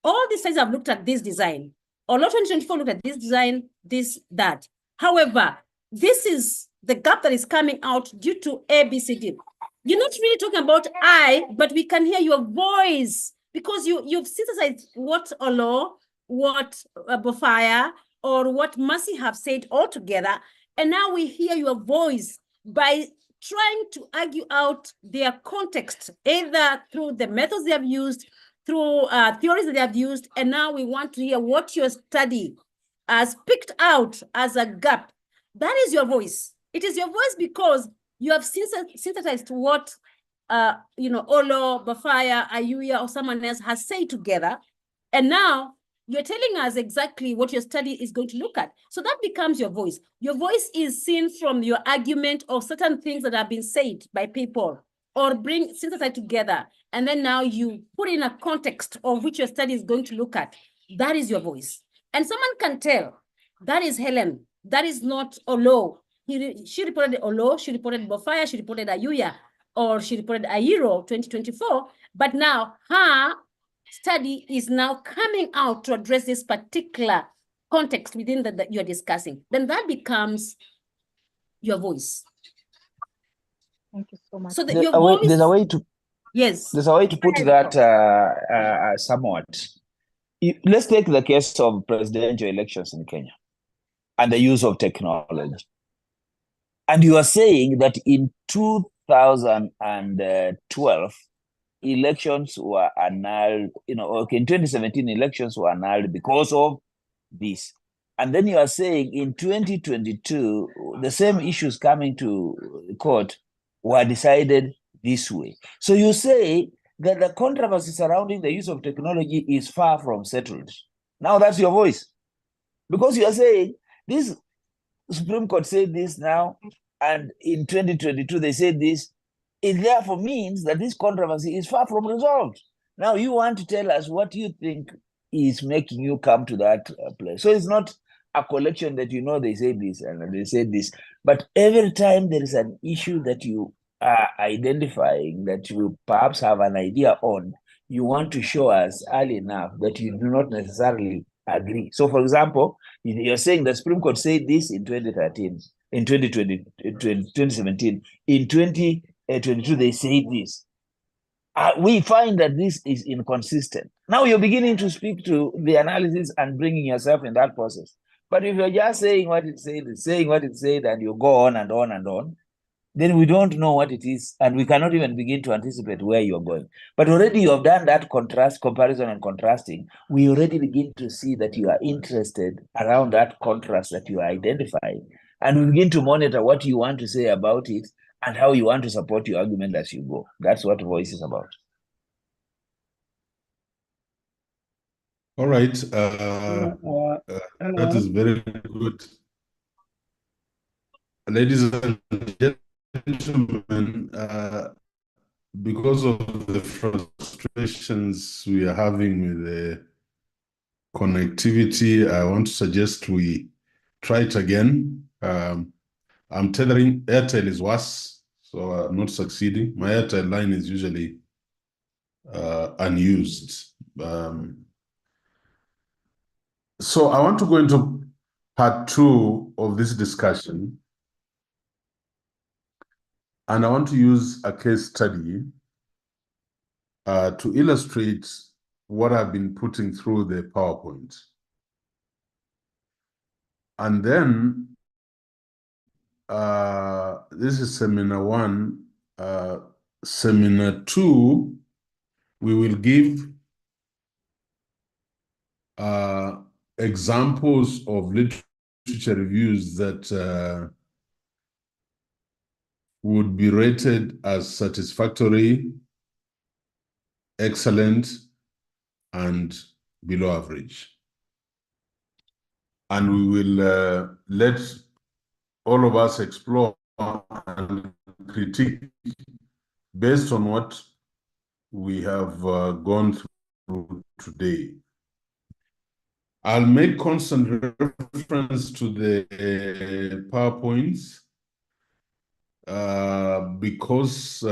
All these studies have looked at this design. Or Law 2024 looked at this design, this, that. However, this is the gap that is coming out due to A, B, C, D. You're not really talking about I, but we can hear your voice because you've synthesized what Olo, what Bofire, or what Mercy have said all together. And now we hear your voice by trying to argue out their context, either through the methods they have used, through theories that they have used. And now we want to hear what your study has picked out as a gap. That is your voice. It is your voice because you have synthesized what, Olo, Bafaya, Ayuya, or someone else has said together. And now you're telling us exactly what your study is going to look at. So that becomes your voice. Your voice is seen from your argument of certain things that have been said by people or synthesized together. And then now you put in a context of which your study is going to look at. That is your voice. And someone can tell, that is Helen. That is not Olo. She reported Olo, she reported Bofaya, she reported Ayuya, or she reported Ayiro 2024. But now her study is now coming out to address this particular context within that you're discussing. Then that becomes your voice. Thank you so much. So that your voice, there's a way to yes. There's a way to put that somewhat. let's take the case of presidential elections in Kenya and the use of technology. And you are saying that in 2012, elections were annulled, okay, in 2017, elections were annulled because of this. And then you are saying in 2022, the same issues coming to court were decided this way. So you say that the controversy surrounding the use of technology is far from settled. Now that's your voice. Because you are saying this Supreme Court said this now, and in 2022 they said this. It therefore means that this controversy is far from resolved. Now you want to tell us what you think is making you come to that place. So it's not a collection that they say this and they say this, but every time there is an issue that you are identifying that you perhaps have an idea on, you want to show us early enough that you do not necessarily agree. So for example, you're saying the Supreme Court said this in 2013, in 2017, in 2022 they say this. We find that this is inconsistent. Now you're beginning to speak to the analysis and bringing yourself in that process. But if you're just saying what it said, and you go on and on and on, then we don't know what it is, and we cannot even begin to anticipate where you're going. But already you have done that comparison and contrasting. We already begin to see that you are interested around that contrast that you are identifying, and we begin to monitor what you want to say about it and how you want to support your argument as you go. That's what Voice is about. All right. That is very good. Ladies and gentlemen, because of the frustrations we are having with the connectivity, I want to suggest we try it again. I'm tethering. Airtel is worse, so I'm not succeeding. My Airtel line is usually unused. So I want to go into part 2 of this discussion. And I want to use a case study to illustrate what I've been putting through the PowerPoint. And then this is seminar 1. Seminar 2, we will give examples of literature reviews that would be rated as satisfactory, excellent, and below average. And we will let all of us explore and critique based on what we have gone through today. I'll make constant reference to the PowerPoints because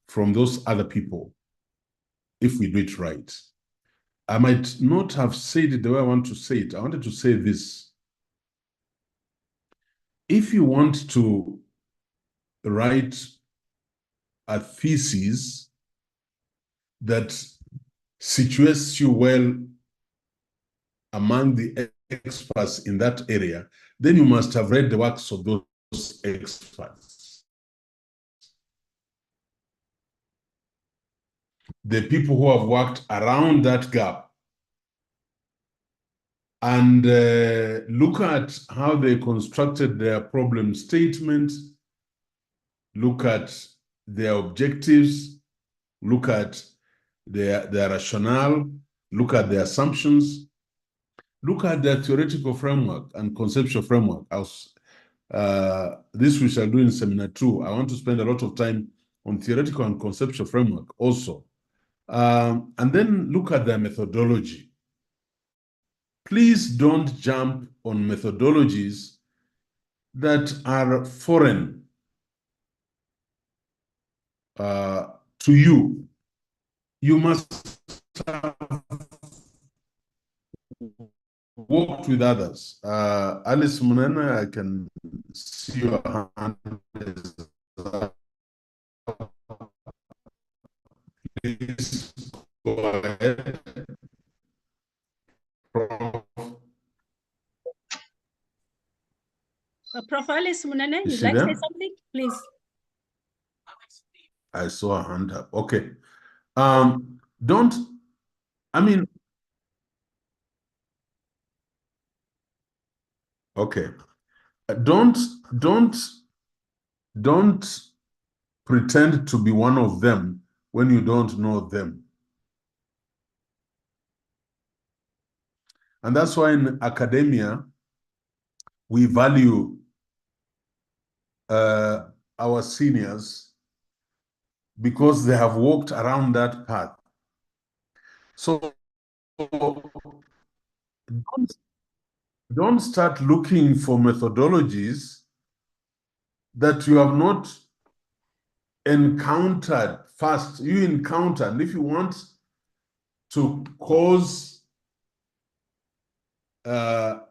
from those other people, if we do it right. I might not have said it the way I want to say it. I wanted to say this. If you want to write a thesis that situates you well among the experts in that area, then you must have read the works of those experts. The people who have worked around that gap, and look at how they constructed their problem statement, look at their objectives, look at their rationale, look at their assumptions, look at their theoretical framework and conceptual framework. This we shall do in seminar 2. I want to spend a lot of time on theoretical and conceptual framework also. And then look at their methodology. Please don't jump on methodologies that are foreign to you. You must have worked with others. Alice Munena, I can see your hand. Please go ahead. Alice Munene, Is you'd she like to say there? something? Please. I saw a hand up. Okay. Don't, I mean, okay. Don't pretend to be one of them when you don't know them. And that's why in academia, we value our seniors because they have walked around that path. So don't start looking for methodologies that you have not encountered first. You encounter, and if you want to cause a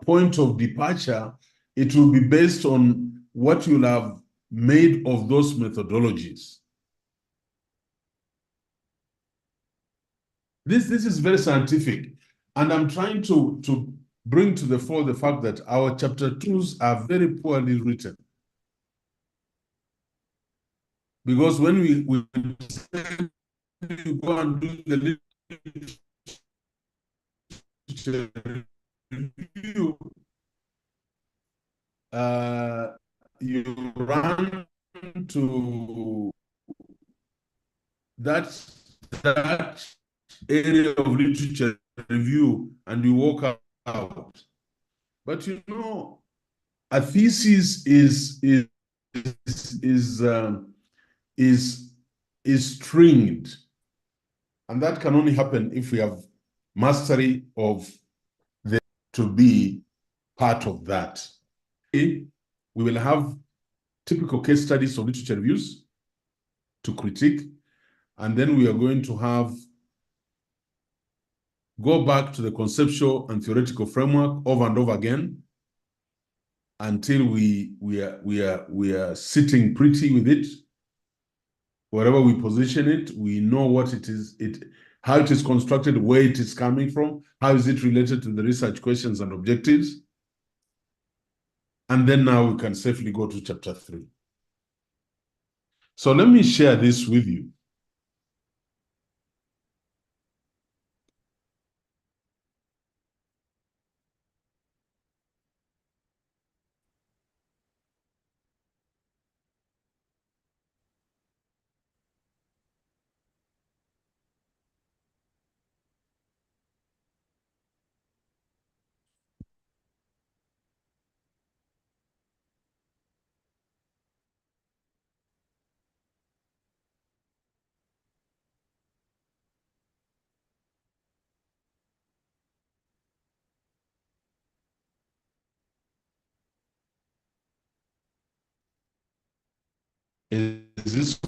point of departure, it will be based on what you'll have made of those methodologies. This is very scientific, and I'm trying to bring to the fore the fact that our chapter 2s are very poorly written. Because when we go and do the literature review, you run to that area of literature review and you walk out. But you know, a thesis is stringed, and that can only happen if we have mastery of the to be part of that. We will have typical case studies of literature reviews to critique, and then we are going to go back to the conceptual and theoretical framework over and over again until we are sitting pretty with it. Wherever we position it, we know what it is, how it is constructed, where it is coming from, how is it related to the research questions and objectives. And then now we can safely go to chapter 3. So let me share this with you. Is this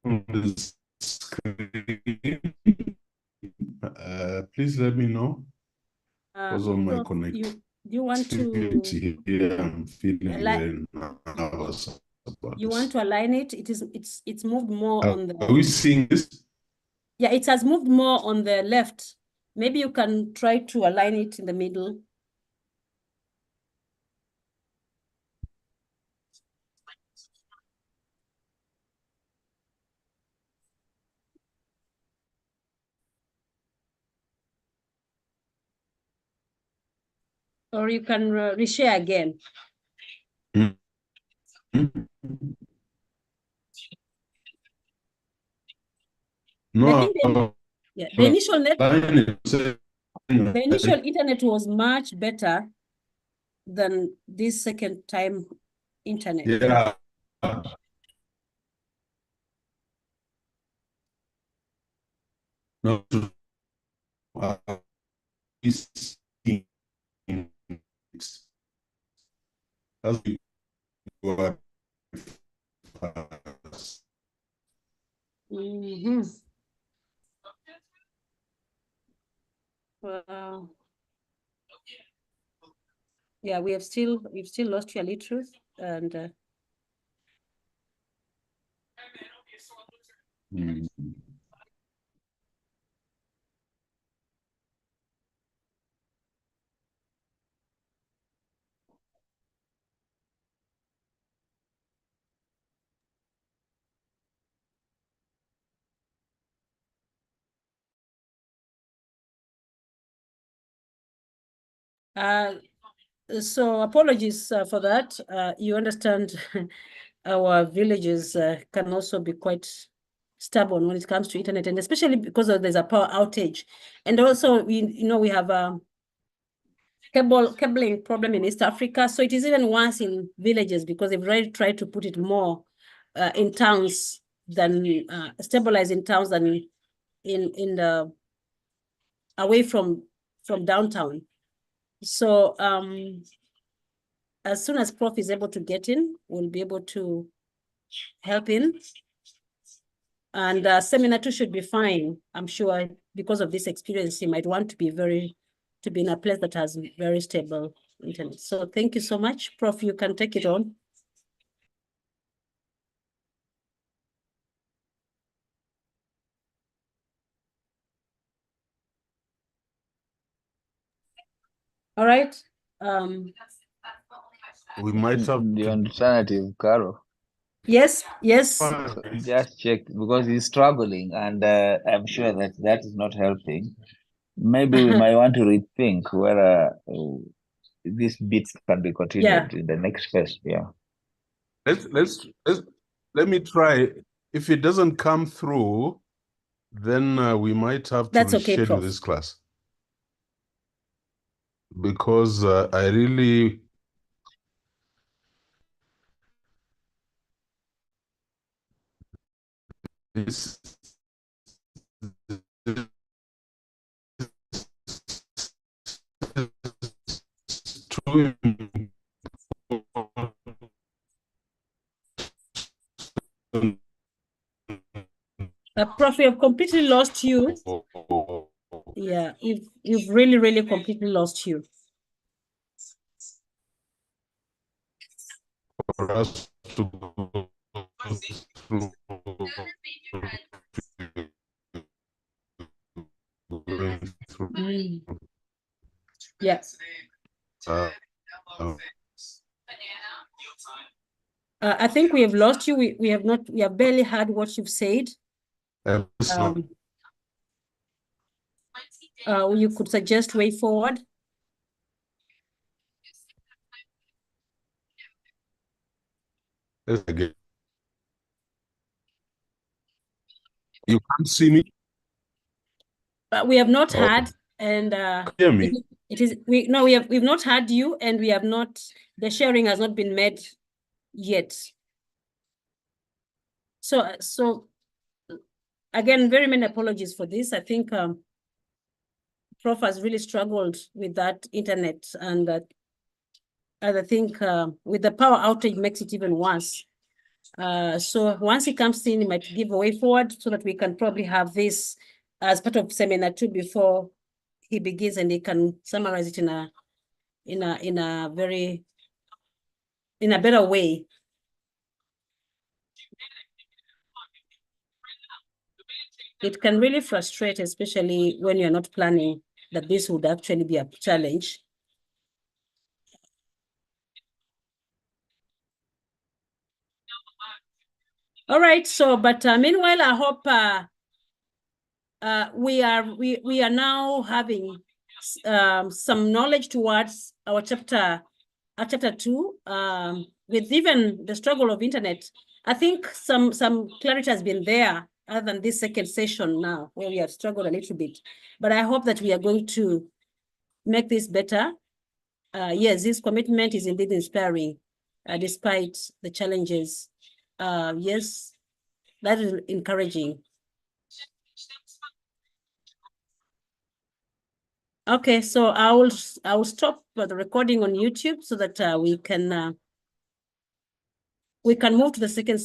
on the screen? Please let me know. Because on my Prof, do you want connectivity to here, I'm feeling very nervous about you this. want to align it? It's moved more on Are we seeing this? Yeah, it has moved more on the left. Maybe you can try to align it in the middle. Or you can reshare again. No, the initial internet was much better than this second time internet. Yeah. No, Wow. Yeah, we've still lost really truth and So apologies for that. You understand our villages can also be quite stubborn when it comes to internet, and especially because there's a power outage. And also, we have a cabling problem in East Africa. So it is even worse in villages because they've already tried to put it more in towns than stabilize in towns than in the away from downtown. So as soon as Prof is able to get in, we'll be able to help in. And Seminar 2 should be fine, I'm sure, because of this experience. He might want to be in a place that has very stable internet. So thank you so much. Prof, you can take it on. All right. We might have the alternative, Carol. Yes. Just check, because he's struggling, and I'm sure that is not helping. Maybe we might want to rethink whether these bits can be continued in the next phase. Yeah. Let me try. If it doesn't come through, then we might have to reschedule this class, because I really this too Prof, we have completely lost you. Yeah, you've really completely lost you. For us to go through. Yes. I think we have lost you. We have barely heard what you've said. You could suggest way forward. Again. You can't see me? We have not heard, and hear me? we've not heard you, and we have not, the sharing has not been made yet. So again, very many apologies for this. I think Prof has really struggled with that internet, and I think with the power outage makes it even worse. So once he comes in, he might give a way forward so that we can probably have this as part of Seminar 2 before he begins, and he can summarize it in a better way. It can really frustrate, especially when you're not planning that this would actually be a challenge. All right, so but meanwhile, I hope we are now having some knowledge towards our chapter 2, with even the struggle of internet. I think some clarity has been there, other than this second session now, where we have struggled a little bit. But I hope that we are going to make this better. Yes, this commitment is indeed inspiring, despite the challenges. Yes, that is encouraging. Okay, so I will stop the recording on YouTube so that we can move to the second